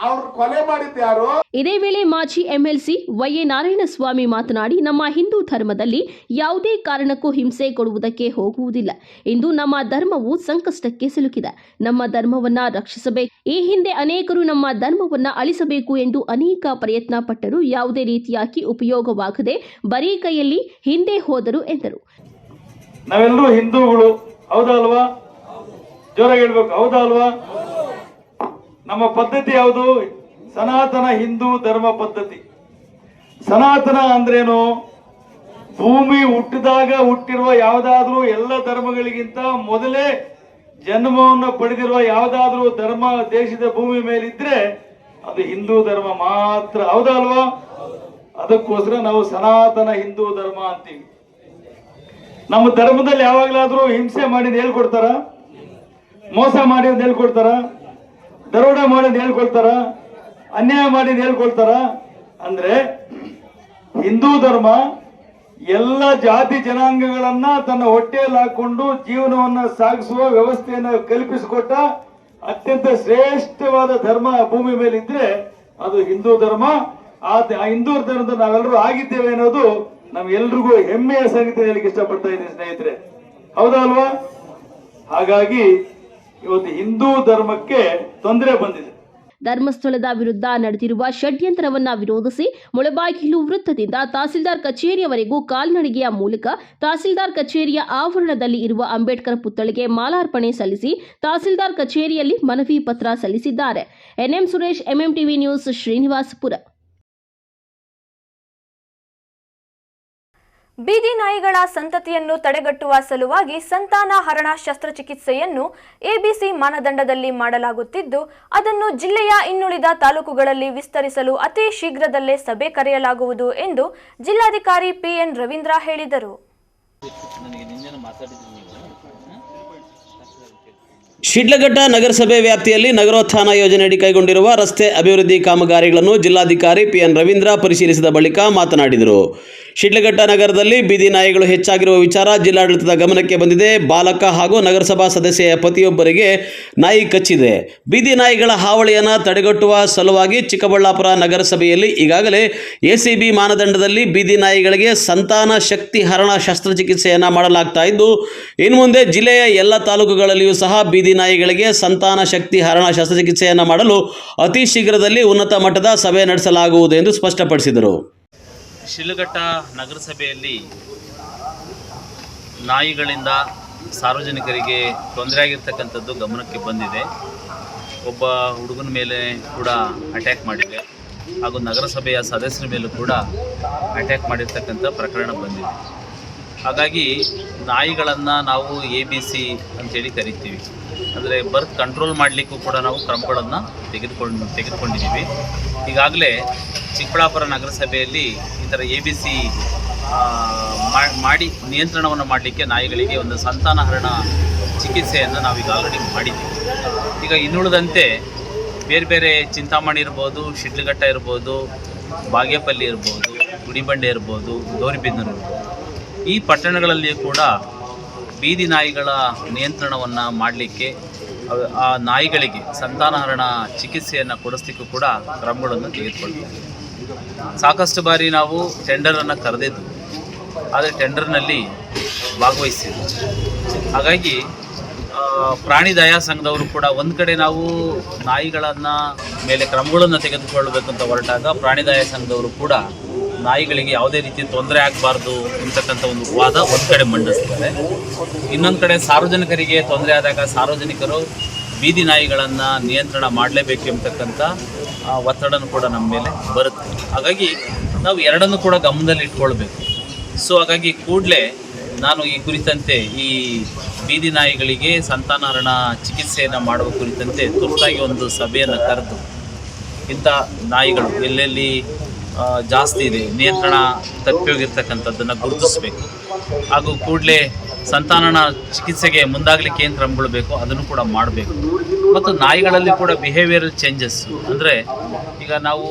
Speaker 12: ಅವ್ರು ಕೊಲೆ ಮಾಡಿದ್ದು ಯಾರು?
Speaker 5: ಇದೇ ವೇಳೆ ಮಾಜಿ MLC ವೈ.ಎ. ನಾರಾಯಣಸ್ವಾಮಿ ಮಾತನಾಡಿ, ನಮ್ಮ ಹಿಂದೂ ಧರ್ಮದಲ್ಲಿ ಯಾವುದೇ ಕಾರಣಕ್ಕೂ ಹಿಂಸೆ ಕೊಡುವುದಕ್ಕೆ ಹೋಗುವುದಿಲ್ಲ. ಇಂದು ನಮ್ಮ ಧರ್ಮವು ಸಂಕಷ್ಟಕ್ಕೆ ಸಿಲುಕಿದೆ. ನಮ್ಮ ಧರ್ಮವನ್ನ ರಕ್ಷಿಸಬೇಕು. ಈ ಹಿಂದೆ ಅನೇಕರು ನಮ್ಮ ಧರ್ಮವನ್ನ ಅಳಿಸಬೇಕು ಎಂದು ಅನೇಕ ಪ್ರಯತ್ನ ಪಟ್ಟರು. ಯಾವುದೇ ರೀತಿಯಾಗಿ ಉಪಯೋಗವಾಗದೆ ಬರೀ ಕೈಯಲ್ಲಿ ಹಿಂದೆ ಹೋದರು ಎಂದರು.
Speaker 13: ನಾವೆಲ್ಲರೂ ಹಿಂದೂಗಳು, ಹೌದಾ ಅಲ್ವಾ? ಜೋರಾಗಿ ಹೇಳ್ಬೇಕು, ಹೌದಾ ಅಲ್ವಾ? ನಮ್ಮ ಪದ್ಧತಿ ಯಾವುದು? ಸನಾತನ ಹಿಂದೂ ಧರ್ಮ ಪದ್ಧತಿ. ಸನಾತನ ಅಂದ್ರೇನು? ಭೂಮಿ ಹುಟ್ಟಿದಾಗ ಹುಟ್ಟಿರುವ ಯಾವುದಾದ್ರೂ ಎಲ್ಲ ಧರ್ಮಗಳಿಗಿಂತ ಮೊದಲೇ ಜನ್ಮವನ್ನು ಪಡೆದಿರುವ ಯಾವುದಾದ್ರೂ ಧರ್ಮ ದೇಶದ ಭೂಮಿ ಮೇಲಿದ್ರೆ ಅದು ಹಿಂದೂ ಧರ್ಮ ಮಾತ್ರ, ಹೌದಾ ಅಲ್ವಾ? ಅದಕ್ಕೋಸ್ಕರ ನಾವು ಸನಾತನ ಹಿಂದೂ ಧರ್ಮ ಅಂತೀವಿ. ನಮ್ಮ ಧರ್ಮದಲ್ಲಿ ಯಾವಾಗಲಾದ್ರೂ ಹಿಂಸೆ ಮಾಡಿದ್ ಹೇಳ್ಕೊಡ್ತಾರ? ಮೋಸ ಮಾಡಿದ್ ಹೇಳ್ಕೊಡ್ತಾರ? ದರೋಡೆ ಮಾಡಿದ್ ಹೇಳ್ಕೊಳ್ತಾರ? ಅನ್ಯಾಯ ಮಾಡಿದ್ ಹೇಳ್ಕೊಳ್ತಾರ? ಅಂದ್ರೆ ಹಿಂದೂ ಧರ್ಮ ಎಲ್ಲ ಜಾತಿ ಜನಾಂಗಗಳನ್ನ ತನ್ನ ಹೊಟ್ಟೆಯಲ್ಲಿ ಹಾಕೊಂಡು ಜೀವನವನ್ನ ಸಾಗಿಸುವ ವ್ಯವಸ್ಥೆಯನ್ನು ಕಲ್ಪಿಸಿಕೊಟ್ಟ ಅತ್ಯಂತ ಶ್ರೇಷ್ಠವಾದ ಧರ್ಮ ಭೂಮಿ ಮೇಲೆ ಇದ್ರೆ ಅದು ಹಿಂದೂ ಧರ್ಮ. ಆ ಹಿಂದೂ ಧರ್ಮದ ನಾವೆಲ್ಲರೂ ಆಗಿದ್ದೇವೆ ಅನ್ನೋದು ನಮ್ಗೆಲ್ರಿಗೂ ಹೆಮ್ಮೆಯ ಸಂಗತಿ ಹೇಳಲಿಕ್ಕೆ ಇಷ್ಟಪಡ್ತಾ ಇದ್ದೀನಿ ಸ್ನೇಹಿತರೆ, ಹೌದಾ ಅಲ್ವಾ? ಹಾಗಾಗಿ ಇವತ್ತು ಹಿಂದೂ ಧರ್ಮಕ್ಕೆ ತೊಂದರೆ ಬಂದಿದೆ.
Speaker 5: ಧರ್ಮಸ್ಥಳದ ವಿರುದ್ಧ ನಡೆದಿರುವ ಷಡ್ಯಂತ್ರವನ್ನ ವಿರೋಧಿಸಿ ಮುಳಬಾಗಿಲು ವೃತ್ತದಿಂದ ತಹಸೀಲ್ದಾರ್ ಕಚೇರಿಯವರೆಗೂ ಕಾಲ್ನಡಿಗೆಯ ಮೂಲಕ ತಹಸೀಲ್ದಾರ್ ಕಚೇರಿಯ ಆವರಣದಲ್ಲಿ ಇರುವ ಅಂಬೇಡ್ಕರ್ ಪುತ್ಥಳಿಗೆ ಮಾಲಾರ್ಪಣೆ ಸಲ್ಲಿಸಿ ತಹಸೀಲ್ದಾರ್ ಕಚೇರಿಯಲ್ಲಿ ಮನವಿ ಪತ್ರ ಸಲ್ಲಿಸಿದ್ದಾರೆ. NM Suresh, MMTV news, Srinivaspur.
Speaker 1: ಬೀದಿ ನಾಯಿಗಳ ಸಂತತಿಯನ್ನು ತಡೆಗಟ್ಟುವ ಸಲುವಾಗಿ ಸಂತಾನ ಹರಣ ಶಸ್ತ್ರಚಿಕಿತ್ಸೆಯನ್ನು ಎಬಿಸಿ ಮಾನದಂಡದಲ್ಲಿ ಮಾಡಲಾಗುತ್ತಿದ್ದು, ಅದನ್ನು ಜಿಲ್ಲೆಯ ಇನ್ನುಳಿದ ತಾಲೂಕುಗಳಲ್ಲಿ ವಿಸ್ತರಿಸಲು ಅತಿ ಶೀಘ್ರದಲ್ಲೇ ಸಭೆ ಕರೆಯಲಾಗುವುದು ಎಂದು ಜಿಲ್ಲಾಧಿಕಾರಿ ಪಿಎನ್ ರವೀಂದ್ರ ಹೇಳಿದರು.
Speaker 3: ಶಿಡ್ಲಘಟ್ಟ ನಗರಸಭೆ ವ್ಯಾಪ್ತಿಯಲ್ಲಿ ನಗರೋತ್ಥಾನ ಯೋಜನೆಯಡಿ ಕೈಗೊಂಡಿರುವ ರಸ್ತೆ ಅಭಿವೃದ್ಧಿ ಕಾಮಗಾರಿಗಳನ್ನು ಜಿಲ್ಲಾಧಿಕಾರಿ ಪಿಎನ್ ರವೀಂದ್ರ ಪರಿಶೀಲಿಸಿದ ಬಳಿಕ ಮಾತನಾಡಿದರು. ಶಿಡ್ಲಘಟ್ಟ ನಗರದಲ್ಲಿ ಬೀದಿ ನಾಯಿಗಳು ಹೆಚ್ಚಾಗಿರುವ ವಿಚಾರ ಜಿಲ್ಲಾಡಳಿತದ ಗಮನಕ್ಕೆ ಬಂದಿದೆ. ಬಾಲಕ ಹಾಗೂ ನಗರಸಭಾ ಸದಸ್ಯೆಯ ಪತಿಯೊಬ್ಬರಿಗೆ ನಾಯಿ ಕಚ್ಚಿದೆ. ಬೀದಿ ನಾಯಿಗಳ ಹಾವಳಿಯನ್ನು ತಡೆಗಟ್ಟುವ ಸಲುವಾಗಿ ಚಿಕ್ಕಬಳ್ಳಾಪುರ ನಗರಸಭೆಯಲ್ಲಿ ಈಗಾಗಲೇ ಎಸಿಬಿ ಮಾನದಂಡದಲ್ಲಿ ಬೀದಿ ನಾಯಿಗಳಿಗೆ ಸಂತಾನ ಶಕ್ತಿ ಹರಣ ಶಸ್ತ್ರಚಿಕಿತ್ಸೆಯನ್ನು ಮಾಡಲಾಗ್ತಾ ಇದ್ದು, ಇನ್ನು ಮುಂದೆ ಜಿಲ್ಲೆಯ ಎಲ್ಲ ತಾಲೂಕುಗಳಲ್ಲಿಯೂ ಸಹ ಬೀದಿ ನಾಯಿಗಳಿಗೆ ಸಂತಾನ ಶಕ್ತಿ ಹರಣ ಶಸ್ತ್ರಚಿಕಿತ್ಸೆಯನ್ನು ಮಾಡಲು ಅತಿ ಶೀಘ್ರದಲ್ಲಿ ಉನ್ನತ ಮಟ್ಟದ ಸಭೆ ನಡೆಸಲಾಗುವುದು ಎಂದು ಸ್ಪಷ್ಟಪಡಿಸಿದರು.
Speaker 14: ಶಿಡ್ಲಘಟ್ಟ ನಗರಸಭೆಯಲ್ಲಿ ನಾಯಿಗಳಿಂದ ಸಾರ್ವಜನಿಕರಿಗೆ ತೊಂದರೆ ಆಗಿರ್ತಕ್ಕಂಥದ್ದು ಗಮನಕ್ಕೆ ಬಂದಿದೆ. ಒಬ್ಬ ಹುಡುಗನ ಮೇಲೆ ಕೂಡ ಅಟ್ಯಾಕ್ ಮಾಡಿದೆ ಹಾಗೂ ನಗರಸಭೆಯ ಸದಸ್ಯರ ಮೇಲೂ ಕೂಡ ಅಟ್ಯಾಕ್ ಮಾಡಿರ್ತಕ್ಕಂಥ ಪ್ರಕರಣ ಬಂದಿದೆ. ಹಾಗಾಗಿ ನಾಯಿಗಳನ್ನು ನಾವು ABC ಅಂತೇಳಿ ಕರಿತೀವಿ. ಅಂದರೆ ಬರ್ತ್ ಕಂಟ್ರೋಲ್ ಮಾಡಲಿಕ್ಕೂ ಕೂಡ ನಾವು ಕ್ರಮಗಳನ್ನು ತೆಗೆದುಕೊಂಡಿದ್ದೀವಿ. ಈಗಾಗಲೇ ಚಿಕ್ಕಬಳ್ಳಾಪುರ ನಗರಸಭೆಯಲ್ಲಿ ಈ ಥರ ABC ಮಾಡಿ ನಿಯಂತ್ರಣವನ್ನು ಮಾಡಲಿಕ್ಕೆ ನಾಯಿಗಳಿಗೆ ಒಂದು ಸಂತಾನಹರಣ ಚಿಕಿತ್ಸೆಯನ್ನು ನಾವೀಗ ಆಲ್ರೆಡಿ ಮಾಡಿದ್ದೀವಿ. ಈಗ ಇನ್ನುಳಿದಂತೆ ಬೇರೆ ಬೇರೆ ಚಿಂತಾಮಣಿ ಇರ್ಬೋದು, ಶಿಡ್ಲಘಟ್ಟ ಇರ್ಬೋದು, ಬಾಗೇಪಲ್ಲಿ ಇರ್ಬೋದು, ಗುಡಿಬಂಡೆ ಇರ್ಬೋದು, ಗೌರಿಬಿದನೂರು ಇರ್ಬೋದು, ಈ ಪಟ್ಟಣಗಳಲ್ಲಿ ಕೂಡ ಬೀದಿ ನಾಯಿಗಳ ನಿಯಂತ್ರಣವನ್ನು ಮಾಡಲಿಕ್ಕೆ, ಆ ನಾಯಿಗಳಿಗೆ ಸಂತಾನಹರಣ ಚಿಕಿತ್ಸೆಯನ್ನು ಕೊಡಿಸ್ಲಿಕ್ಕೂ ಕೂಡ ಕ್ರಮಗಳನ್ನು ತೆಗೆದುಕೊಳ್ತೀವಿ. ಸಾಕಷ್ಟು ಬಾರಿ ನಾವು ಟೆಂಡರನ್ನು ಕರೆದಿದ್ದು, ಆದರೆ ಟೆಂಡರ್ನಲ್ಲಿ ಭಾಗವಹಿಸಿದ್ವಿ. ಹಾಗಾಗಿ ಪ್ರಾಣಿ ದಯಾ ಸಂಘದವರು ಕೂಡ ಒಂದು ಕಡೆ ನಾವು ನಾಯಿಗಳನ್ನು ಮೇಲೆ ಕ್ರಮಗಳನ್ನು ತೆಗೆದುಕೊಳ್ಳಬೇಕು ಅಂತ ಹೊರಟಾಗ ಪ್ರಾಣಿ ದಯಾ ಸಂಘದವರು ಕೂಡ ನಾಯಿಗಳಿಗೆ ಯಾವುದೇ ರೀತಿ ತೊಂದರೆ ಆಗಬಾರ್ದು ಅಂತಕ್ಕಂಥ ಒಂದು ವಾದ ಒಂದು ಕಡೆ ಮಂಡಿಸ್ತಾರೆ. ಇನ್ನೊಂದು ಕಡೆ ಸಾರ್ವಜನಿಕರಿಗೆ ತೊಂದರೆ ಆದಾಗ ಸಾರ್ವಜನಿಕರು ಬೀದಿ ನಾಯಿಗಳನ್ನು ನಿಯಂತ್ರಣ ಮಾಡಲೇಬೇಕು ಎಂಬತಕ್ಕಂಥ ಒತ್ತಡನೂ ಕೂಡ ನಮ್ಮ ಮೇಲೆ ಬರುತ್ತೆ. ಹಾಗಾಗಿ ನಾವು ಎರಡನ್ನೂ ಕೂಡ ಗಮನದಲ್ಲಿ ಇಟ್ಕೊಳ್ಬೇಕು. ಸೊ ಹಾಗಾಗಿ ಕೂಡಲೇ ನಾನು ಈ ಕುರಿತಂತೆ ಈ ಬೀದಿ ನಾಯಿಗಳಿಗೆ ಸಂತಾನಹರಣ ಚಿಕಿತ್ಸೆಯನ್ನು ಮಾಡುವ ಕುರಿತಂತೆ ತುರ್ತಾಗಿ ಒಂದು ಸಭೆಯನ್ನು ಕರೆದು ಇಂಥ ನಾಯಿಗಳು ಎಲ್ಲೆಲ್ಲಿ ಜಾಸ್ತಿ ಇದೆ, ನಿಯಂತ್ರಣ ತಪ್ಪಿ ಹೋಗಿರ್ತಕ್ಕಂಥದ್ದನ್ನು ಗುರುತಿಸಬೇಕು ಹಾಗೂ ಕೂಡಲೇ ಸಂತಾನಹರಣ ಚಿಕಿತ್ಸೆಗೆ ಮುಂದಾಗಲಿಕ್ಕೆ ಏನು ಕ್ರಮಗಳು ಬೇಕೋ ಅದನ್ನು ಕೂಡ ಮಾಡಬೇಕು. ಮತ್ತು ನಾಯಿಗಳಲ್ಲಿ ಕೂಡ ಬಿಹೇವಿಯರಲ್ ಚೇಂಜಸ್, ಅಂದರೆ ಈಗ ನಾವು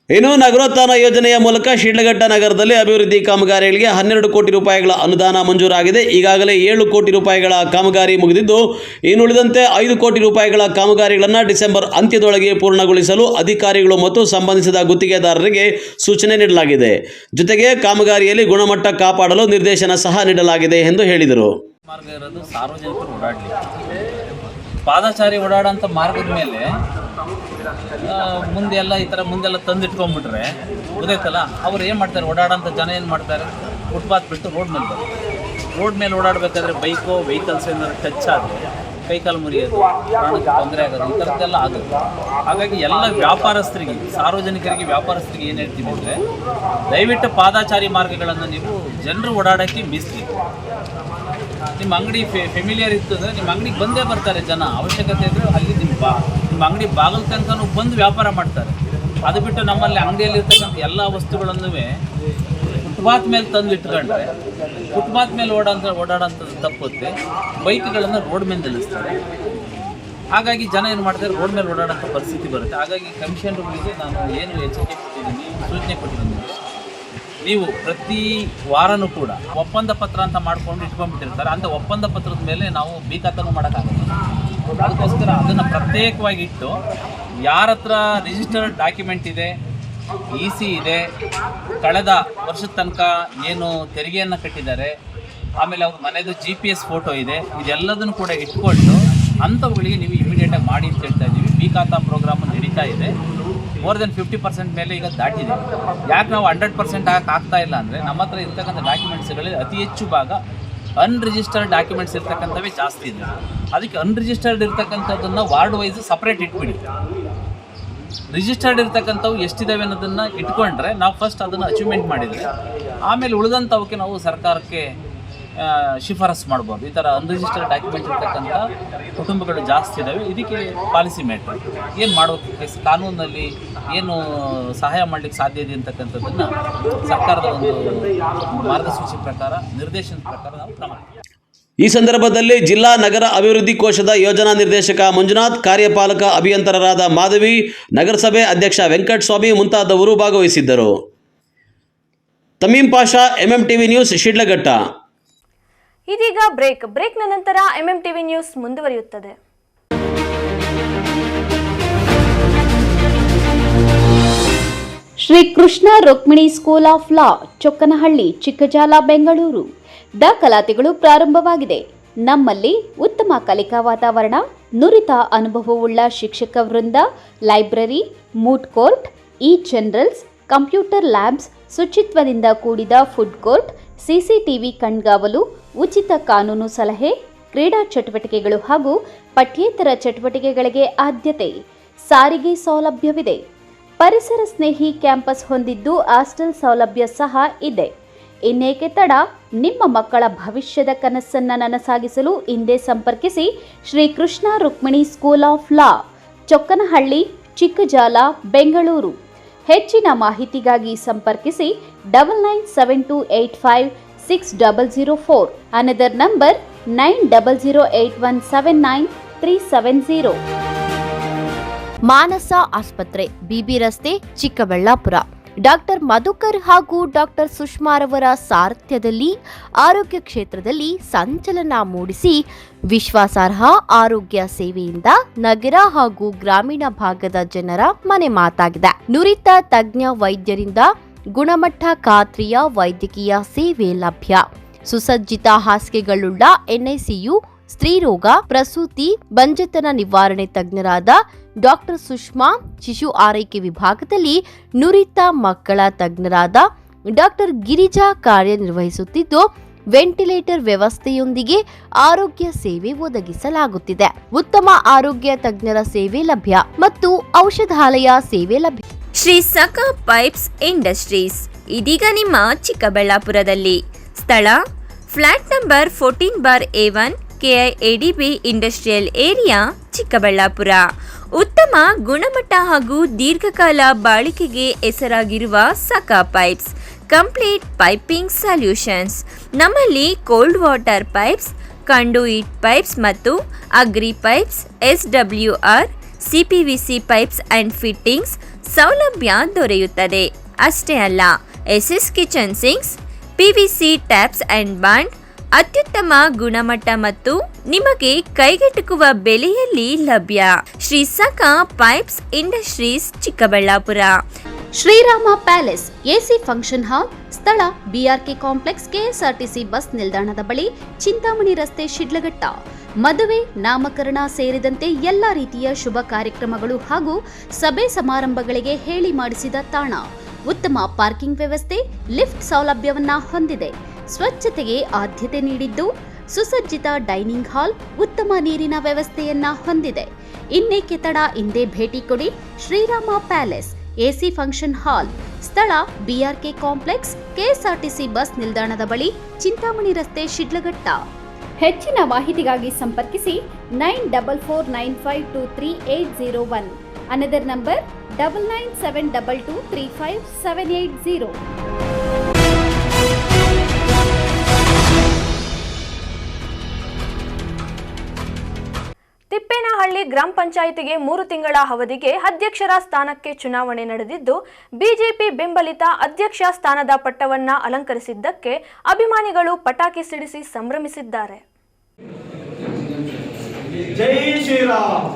Speaker 3: ಇನ್ನು ನಗರೋತ್ಥಾನ ಯೋಜನೆಯ ಮೂಲಕ ಶಿಡ್ಲಘಟ್ಟ ನಗರದಲ್ಲಿ ಅಭಿವೃದ್ಧಿ ಕಾಮಗಾರಿಗಳಿಗೆ 12 ಕೋಟಿ ರೂಪಾಯಿಗಳ ಅನುದಾನ ಮಂಜೂರಾಗಿದೆ. ಈಗಾಗಲೇ 7 ಕೋಟಿ ರೂಪಾಯಿಗಳ ಕಾಮಗಾರಿ ಮುಗಿದಿದ್ದು, ಇನ್ನುಳಿದಂತೆ 5 ಕೋಟಿ ರೂಪಾಯಿಗಳ ಕಾಮಗಾರಿಗಳನ್ನು ಡಿಸೆಂಬರ್ ಅಂತ್ಯದೊಳಗೆ ಪೂರ್ಣಗೊಳಿಸಲು ಅಧಿಕಾರಿಗಳು ಮತ್ತು ಸಂಬಂಧಿಸಿದ ಗುತ್ತಿಗೆದಾರರಿಗೆ ಸೂಚನೆ ನೀಡಲಾಗಿದೆ. ಜೊತೆಗೆ ಕಾಮಗಾರಿಯಲ್ಲಿ ಗುಣಮಟ್ಟ ಕಾಪಾಡಲು ನಿರ್ದೇಶನ ಸಹ ನೀಡಲಾಗಿದೆ ಎಂದು ಹೇಳಿದರು.
Speaker 14: ಮಾರ್ಗ ಇರೋದು ಸಾರ್ವಜನಿಕರು ಓಡಾಡಲಿಕ್ಕೆ, ಪಾದಚಾರಿ ಓಡಾಡೋಂಥ ಮಾರ್ಗದ ಮೇಲೆ ಮುಂದೆಲ್ಲ ಈ ಥರ ಮುಂದೆಲ್ಲ ತಂದಿಟ್ಕೊಂಡ್ಬಿಟ್ರೆ ಗೊತ್ತಾಯ್ತಲ್ಲ, ಅವ್ರು ಏನು ಮಾಡ್ತಾರೆ, ಓಡಾಡೋಂಥ ಜನ ಏನು ಮಾಡ್ತಾರೆ, ಫುಟ್ಪಾತ್ ಬಿಟ್ಟು ರೋಡ್ ಮೇಲೆ ಬರ್ತಾರೆ. ರೋಡ್ ಮೇಲೆ ಓಡಾಡಬೇಕಾದ್ರೆ ಬೈಕೋ ವೆಹಿಕಲ್ಸ್ ಏನಾದ್ರು ಟಚ್ ಆದರೆ ಕೈಕಾಲು ಮುರಿಯೋದು, ಪ್ರಾಣಕ್ಕೆ ತೊಂದರೆ ಆಗೋದು, ಈ ಥರದ್ದೆಲ್ಲ ಆಗುತ್ತೆ. ಹಾಗಾಗಿ ಎಲ್ಲ ವ್ಯಾಪಾರಸ್ಥರಿಗೆ, ಸಾರ್ವಜನಿಕರಿಗೆ, ವ್ಯಾಪಾರಸ್ಥರಿಗೆ ಏನು ಹೇಳ್ತೀವಿ ಅಂದರೆ, ದಯವಿಟ್ಟು ಪಾದಚಾರಿ ಮಾರ್ಗಗಳನ್ನು ನೀವು ಜನರು ಓಡಾಡೋಕ್ಕೆ ಮೀಸಲಿ. ನಿಮ್ಮ ಅಂಗಡಿ ಫೆಮಿಲಿಯರ್ ಇತ್ತು ಅಂದರೆ ನಿಮ್ಮ ಅಂಗಡಿಗೆ ಬಂದೇ ಬರ್ತಾರೆ ಜನ. ಅವಶ್ಯಕತೆ ಇದ್ದರೆ ಅಲ್ಲಿ ನಿಮ್ಮ ಅಂಗಡಿ ಬಾಗಿಲು ತನಕನೂ ಬಂದು ವ್ಯಾಪಾರ ಮಾಡ್ತಾರೆ. ಅದು ಬಿಟ್ಟು ನಮ್ಮಲ್ಲಿ ಅಂಗಡಿಯಲ್ಲಿರ್ತಕ್ಕಂಥ ಎಲ್ಲ ವಸ್ತುಗಳನ್ನು ಫುಟ್ಪಾತ್ ಮೇಲೆ ತಂದು ಇಟ್ಕೊಂಡ್ರೆ ಫುಟ್ಪಾತ್ ಮೇಲೆ ಓಡಾಡೋಂಥದ್ದು ತಪ್ಪುತ್ತೆ. ಬೈಕ್ಗಳನ್ನು ರೋಡ್ ಮೇಲೆ ನಿಲ್ಲಿಸ್ತಾರೆ. ಹಾಗಾಗಿ ಜನ ಏನು ಮಾಡ್ತಾರೆ, ರೋಡ್ ಮೇಲೆ ಓಡಾಡೋಂಥ ಪರಿಸ್ಥಿತಿ ಬರುತ್ತೆ. ಹಾಗಾಗಿ ಕಮಿಷನರ್ಗಳಿಗೆ ನಾನು ಏನು ಎಚ್ಚರಿಕೆ ಕೊಟ್ಟಿದ್ದೀನಿ, ಸೂಚನೆ ಕೊಟ್ಟಿದ್ದೀನಿ, ನೀವು ಪ್ರತಿ ವಾರನೂ ಕೂಡ ಒಪ್ಪಂದ ಪತ್ರ ಅಂತ ಮಾಡ್ಕೊಂಡು ಇಟ್ಕೊಂಡ್ಬಿಟ್ಟಿರ್ತಾರೆ. ಅಂಥ ಒಪ್ಪಂದ ಪತ್ರದ ಮೇಲೆ ನಾವು ಬೀಕಾತನೂ ಮಾಡೋಕ್ಕಾಗಲ್ಲ. ಅದಕ್ಕೋಸ್ಕರ ಅದನ್ನು ಪ್ರತ್ಯೇಕವಾಗಿ ಇಟ್ಟು ಯಾರ ಹತ್ರ ರಿಜಿಸ್ಟರ್ಡ್ ಡಾಕ್ಯುಮೆಂಟ್ ಇದೆ, EC ಇದೆ, ಕಳೆದ ವರ್ಷದ ತನಕ ಏನು ತೆರಿಗೆಯನ್ನು ಕಟ್ಟಿದ್ದಾರೆ, ಆಮೇಲೆ ಅವ್ರ ಮನೆಯದು GPS ಫೋಟೋ ಇದೆ, ಇದೆಲ್ಲದನ್ನು ಕೂಡ ಇಟ್ಕೊಂಡು ಅಂಥವುಗಳಿಗೆ ನೀವು ಇಮಿಡಿಯೇಟಾಗಿ ಮಾಡಿ ಅಂತ ಹೇಳ್ತಾ ಇದ್ದೀವಿ. ಬಿ ಖಾತಾ ಪ್ರೋಗ್ರಾಮ್ ನಡೀತಾ ಇದೆ. ಮೋರ್ ದೆನ್ 50% ಮೇಲೆ ಈಗ ದಾಟಿದೆ. ಯಾಕೆ ನಾವು 100% ಆಗ್ತಾ ಇಲ್ಲ ಅಂದರೆ ನಮ್ಮ ಹತ್ರ ಇರ್ತಕ್ಕಂಥ ಡಾಕ್ಯುಮೆಂಟ್ಸ್ಗಳಲ್ಲಿ ಅತಿ ಹೆಚ್ಚು ಭಾಗ ಅನ್ರಿಜಿಸ್ಟರ್ಡ್ ಡಾಕ್ಯುಮೆಂಟ್ಸ್ ಇರ್ತಕ್ಕಂಥವೇ ಜಾಸ್ತಿ ಇದೆ. ಅದಕ್ಕೆ ಅನ್ರಿಜಿಸ್ಟರ್ಡ್ ಇರ್ತಕ್ಕಂಥದ್ದನ್ನು ವಾರ್ಡ್ ವೈಸ್ ಸಪ್ರೇಟ್ ಇಟ್ಬಿಡಿ. ರಿಜಿಸ್ಟರ್ಡ್ ಇರ್ತಕ್ಕಂಥವು ಎಷ್ಟಿದ್ದಾವೆ ಅನ್ನೋದನ್ನು ಇಟ್ಕೊಂಡ್ರೆ ನಾವು ಫಸ್ಟ್ ಅದನ್ನು ಅಚೀವ್ಮೆಂಟ್ ಮಾಡಿದರೆ ಆಮೇಲೆ ಉಳಿದಂಥವಕ್ಕೆ ನಾವು ಸರ್ಕಾರಕ್ಕೆ ಶಿಫಾರಸು ಮಾಡ್ಬೋದು. ಈ ಥರ ಅನ್ರಿಜಿಸ್ಟರ್ಡ್ ಡಾಕ್ಯುಮೆಂಟ್ ಇರ್ತಕ್ಕಂಥ ಕುಟುಂಬಗಳು ಜಾಸ್ತಿ ಇದ್ದಾವೆ. ಇದಕ್ಕೆ ಪಾಲಿಸಿ ಮ್ಯಾಟ್ರ್ ಏನು ಮಾಡೋಕ್ಕೆ ಕಾನೂನಲ್ಲಿ ಏನು ಸಹಾಯ ಮಾಡಲಿಕ್ಕೆ ಸಾಧ್ಯ ಇದೆ ಅಂತಕ್ಕಂಥದ್ದನ್ನು ಸರ್ಕಾರದ ಒಂದು ಮಾರ್ಗಸೂಚಿ ಪ್ರಕಾರ, ನಿರ್ದೇಶನದ ಪ್ರಕಾರ ನಾವು ಕ್ರಮ.
Speaker 3: ಈ ಸಂದರ್ಭದಲ್ಲಿ ಜಿಲ್ಲಾ ನಗರ ಅಭಿವೃದ್ಧಿ ಕೋಶದ ಯೋಜನಾ ನಿರ್ದೇಶಕ ಮಂಜುನಾಥ್, ಕಾರ್ಯಪಾಲಕ ಅಭಿಯಂತರರಾದ ಮಾಧವಿ, ನಗರಸಭೆ ಅಧ್ಯಕ್ಷ ವೆಂಕಟಸ್ವಾಮಿ ಮುಂತಾದವರು ಭಾಗವಹಿಸಿದ್ದರು. Tameem Pasha, MMTV news, Shidlaghatta.
Speaker 1: ಇದೀಗ ಬ್ರೇಕ್ನ ನಂತರ MMTV ನ್ಯೂಸ್ ಮುಂದುವರಿಯುತ್ತದೆ.
Speaker 8: Shri Krishna Rukmini school of law, Chokkanahalli, Chikkajala, Bengaluru. ದಾಖಲಾತಿಗಳು ಪ್ರಾರಂಭವಾಗಿದೆ. ನಮ್ಮಲ್ಲಿ ಉತ್ತಮ ಕಲಿಕಾ ವಾತಾವರಣ, ನುರಿತ ಅನುಭವವುಳ್ಳ ಶಿಕ್ಷಕ ವೃಂದ, library, moot court, journals, computer labs, ಶುಚಿತ್ವದಿಂದ ಕೂಡಿದ ಫುಡ್ ಕೋರ್ಟ್, CCTV ಕಣ್ಗಾವಲು, ಉಚಿತ ಕಾನೂನು ಸಲಹೆ, ಕ್ರೀಡಾ ಚಟುವಟಿಕೆಗಳು ಹಾಗೂ ಪಠ್ಯೇತರ ಚಟುವಟಿಕೆಗಳಿಗೆ ಆದ್ಯತೆ. ಸಾರಿಗೆ ಸೌಲಭ್ಯವಿದೆ. ಪರಿಸರ ಸ್ನೇಹಿ ಕ್ಯಾಂಪಸ್ ಹೊಂದಿದ್ದು ಹಾಸ್ಟೆಲ್ ಸೌಲಭ್ಯ ಸಹ ಇದೆ. ಇನ್ನೇಕೆ ತಡ? ನಿಮ್ಮ ಮಕ್ಕಳ ಭವಿಷ್ಯದ ಕನಸನ್ನು ನನಸಾಗಿಸಲು ಹಿಂದೆ ಸಂಪರ್ಕಿಸಿ Shri Krishna Rukmini school of law, Chokkanahalli, Chikkajala, Bengaluru. ಹೆಚ್ಚಿನ ಮಾಹಿತಿಗಾಗಿ ಸಂಪರ್ಕಿಸಿ 9972856004. Another number 9008179370.
Speaker 15: ಮಾನಸ ಆಸ್ಪತ್ರೆ, BB ರಸ್ತೆ, ಚಿಕ್ಕಬಳ್ಳಾಪುರ. ಡಾಕ್ಟರ್ ಮಧುಕರ್ ಹಾಗೂ ಡಾಕ್ಟರ್ ಸುಷ್ಮಾರವರ ಸಾರಥ್ಯದಲ್ಲಿ ಆರೋಗ್ಯ ಕ್ಷೇತ್ರದಲ್ಲಿ ಸಂಚಲನ ಮೂಡಿಸಿ ವಿಶ್ವಾಸಾರ್ಹ ಆರೋಗ್ಯ ಸೇವೆಯಿಂದ ನಗರ ಹಾಗೂ ಗ್ರಾಮೀಣ ಭಾಗದ ಜನರ ಮನೆ ಮಾತಾಗಿದೆ. ನುರಿತ ತಜ್ಞ ವೈದ್ಯರಿಂದ ಗುಣಮಟ್ಟ ಖಾತ್ರಿಯ ವೈದ್ಯಕೀಯ ಸೇವೆ ಲಭ್ಯ. ಸುಸಜ್ಜಿತ ಹಾಸಿಗೆಗಳುಳ್ಳ NICU, ಸ್ತ್ರೀರೋಗ, ಪ್ರಸೂತಿ, ಬಂಜೆತನ ನಿವಾರಣೆ ತಜ್ಞರಾದ ಡಾಕ್ಟರ್ ಸುಷ್ಮಾ, ಶಿಶು ಆರೈಕೆ ವಿಭಾಗದಲ್ಲಿ ನುರಿತ ಮಕ್ಕಳ ತಜ್ಞರಾದ ಡಾಕ್ಟರ್ ಗಿರಿಜಾ ಕಾರ್ಯನಿರ್ವಹಿಸುತ್ತಿದ್ದು, ವೆಂಟಿಲೇಟರ್ ವ್ಯವಸ್ಥೆಯೊಂದಿಗೆ ಆರೋಗ್ಯ ಸೇವೆ ಒದಗಿಸಲಾಗುತ್ತಿದೆ. ಉತ್ತಮ ಆರೋಗ್ಯ ತಜ್ಞರ ಸೇವೆ ಲಭ್ಯ ಮತ್ತು ಔಷಧಾಲಯ ಸೇವೆ ಲಭ್ಯ.
Speaker 16: ಶ್ರೀ ಸಖಾ ಪೈಪ್ಸ್ ಇಂಡಸ್ಟ್ರೀಸ್ ಇದೀಗ ನಿಮ್ಮ ಚಿಕ್ಕಬಳ್ಳಾಪುರದಲ್ಲಿ. ಸ್ಥಳ flat number 14/A1, KIADB industrial area, Chikkaballapur. ಉತ್ತಮ ಗುಣಮಟ್ಟ ಹಾಗೂ ದೀರ್ಘಕಾಲ ಬಾಳಿಕೆಗೆ ಹೆಸರಾಗಿರುವ Sakha pipes, complete piping solutions. ನಮ್ಮಲ್ಲಿ cold water pipes, conduit pipes ಮತ್ತು agri pipes, SWR, CPVC pipes and fittings ಸೌಲಭ್ಯ ದೊರೆಯುತ್ತದೆ. ಅಷ್ಟೇ ಅಲ್ಲ, SS kitchen sinks, PVC taps and bond ಅತ್ಯುತ್ತಮ ಗುಣಮಟ್ಟ ಮತ್ತು ನಿಮಗೆ ಕೈಗೆಟುಕುವ ಬೆಲೆಯಲ್ಲಿ ಲಭ್ಯ. Shri Sakha pipes industries, Chikkaballapur.
Speaker 8: Srirama palace, AC function hall. ಸ್ಥಳ BRK ಕಾಂಪ್ಲೆಕ್ಸ್, KSRTC ಬಸ್ ನಿಲ್ದಾಣದ ಬಳಿ, ಚಿಂತಾಮಣಿ ರಸ್ತೆ, ಶಿಡ್ಲಘಟ್ಟ. ಮದುವೆ, ನಾಮಕರಣ ಸೇರಿದಂತೆ ಎಲ್ಲ ರೀತಿಯ ಶುಭ ಕಾರ್ಯಕ್ರಮಗಳು ಹಾಗೂ ಸಭೆ ಸಮಾರಂಭಗಳಿಗೆ ಹೇಳಿ ಮಾಡಿಸಿದ ತಾಣ. ಉತ್ತಮ ಪಾರ್ಕಿಂಗ್ ವ್ಯವಸ್ಥೆ, ಲಿಫ್ಟ್ ಸೌಲಭ್ಯವನ್ನ ಹೊಂದಿದೆ. ಸ್ವಚ್ಛತೆಗೆ ಆದ್ಯತೆ ನೀಡಿದ್ದು, ಸುಸಜ್ಜಿತ ಡೈನಿಂಗ್ ಹಾಲ್, ಉತ್ತಮ ನೀರಿನ ವ್ಯವಸ್ಥೆಯನ್ನ ಹೊಂದಿದೆ. ಇನ್ನೇಕೆ ತಡ? ಹಿಂದೆ ಭೇಟಿ ಕೊಡಿ. Sriram palace, AC function hall. ಸ್ಥಳ BRK ಕಾಂಪ್ಲೆಕ್ಸ್, KSRTC ಬಸ್ ನಿಲ್ದಾಣದ ಬಳಿ, ಚಿಂತಾಮಣಿ ರಸ್ತೆ, ಶಿಡ್ಲಘಟ್ಟ. ಹೆಚ್ಚಿನ ಮಾಹಿತಿಗಾಗಿ ಸಂಪರ್ಕಿಸಿ 9449523801. Another number 9972235780.
Speaker 1: ತಿಪ್ಪೇನಹಳ್ಳಿ ಗ್ರಾಮ ಪಂಚಾಯಿತಿಗೆ 3 ತಿಂಗಳ ಅವಧಿಗೆ ಅಧ್ಯಕ್ಷರ ಸ್ಥಾನಕ್ಕೆ ಚುನಾವಣೆ ನಡೆದಿದ್ದು, ಬಿಜೆಪಿ ಬೆಂಬಲಿತ ಅಧ್ಯಕ್ಷ ಸ್ಥಾನದ ಪಟ್ಟವನ್ನ ಅಲಂಕರಿಸಿದ್ದಕ್ಕೆ ಅಭಿಮಾನಿಗಳು ಪಟಾಕಿ ಸಿಡಿಸಿ ಸಂಭ್ರಮಿಸಿದ್ದಾರೆ.
Speaker 2: ಜೈ ಶ್ರೀರಾಮ್.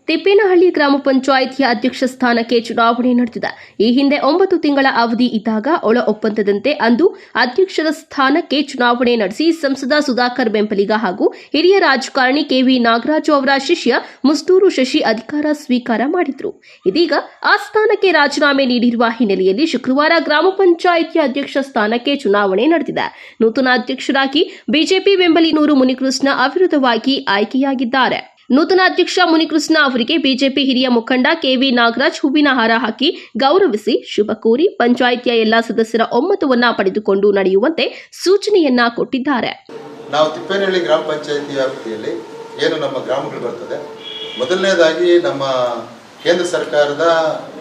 Speaker 5: ತಿಪ್ಪೇನಹಳ್ಳಿ ಗ್ರಾಮ ಪಂಚಾಯಿತಿಯ ಅಧ್ಯಕ್ಷ ಸ್ಥಾನಕ್ಕೆ ಚುನಾವಣೆ ನಡೆದಿದೆ. ಈ ಹಿಂದೆ 9 ತಿಂಗಳ ಅವಧಿ ಇದ್ದಾಗ ಒಳ ಒಪ್ಪಂದದಂತೆ ಅಂದು ಅಧ್ಯಕ್ಷರ ಸ್ಥಾನಕ್ಕೆ ಚುನಾವಣೆ ನಡೆಸಿ ಸಂಸದ ಸುಧಾಕರ್ ಬೆಂಬಲಿಗ ಹಾಗೂ ಹಿರಿಯ ರಾಜಕಾರಣಿ ಕೆವಿ ನಾಗರಾಜು ಅವರ ಶಿಷ್ಯ ಮುಸ್ಟೂರು ಶಶಿ ಅಧಿಕಾರ ಸ್ವೀಕಾರ ಮಾಡಿದ್ರು. ಇದೀಗ ಆ ಸ್ಥಾನಕ್ಕೆ ರಾಜೀನಾಮೆ ನೀಡಿರುವ ಹಿನ್ನೆಲೆಯಲ್ಲಿ ಶುಕ್ರವಾರ ಗ್ರಾಮ ಪಂಚಾಯಿತಿಯ ಅಧ್ಯಕ್ಷ ಸ್ಥಾನಕ್ಕೆ ಚುನಾವಣೆ ನಡೆದಿದೆ. ನೂತನ ಅಧ್ಯಕ್ಷರಾಗಿ ಬಿಜೆಪಿ ಬೆಂಬಲಿಗನೂರು ಮುನಿಕೃಷ್ಣ ಅವಿರೋಧವಾಗಿ ಆಯ್ಕೆಯಾಗಿದ್ದಾರೆ. ನೂತನ ಅಧ್ಯಕ್ಷ ಮುನಿಕೃಷ್ಣ ಅವರಿಗೆ ಬಿಜೆಪಿ ಹಿರಿಯ ಮುಖಂಡ ಕೆವಿ ನಾಗರಾಜ್ ಹೂವಿನ ಹಾರ ಹಾಕಿ ಗೌರವಿಸಿ ಶುಭ ಕೋರಿ ಪಂಚಾಯಿತಿಯ ಎಲ್ಲಾ ಸದಸ್ಯರ ಒಮ್ಮತವನ್ನ ಪಡೆದುಕೊಂಡು ನಡೆಯುವಂತೆ ಸೂಚನೆಯನ್ನ ಕೊಟ್ಟಿದ್ದಾರೆ.
Speaker 17: ನಾವು ತಿಪ್ಪೇನಹಳ್ಳಿ ಗ್ರಾಮ ಪಂಚಾಯಿತಿ ವ್ಯಾಪ್ತಿಯಲ್ಲಿ ಏನು ನಮ್ಮ ಗ್ರಾಮಗಳು ಬರ್ತದೆ, ಮೊದಲನೇದಾಗಿ ನಮ್ಮ ಕೇಂದ್ರ ಸರ್ಕಾರದ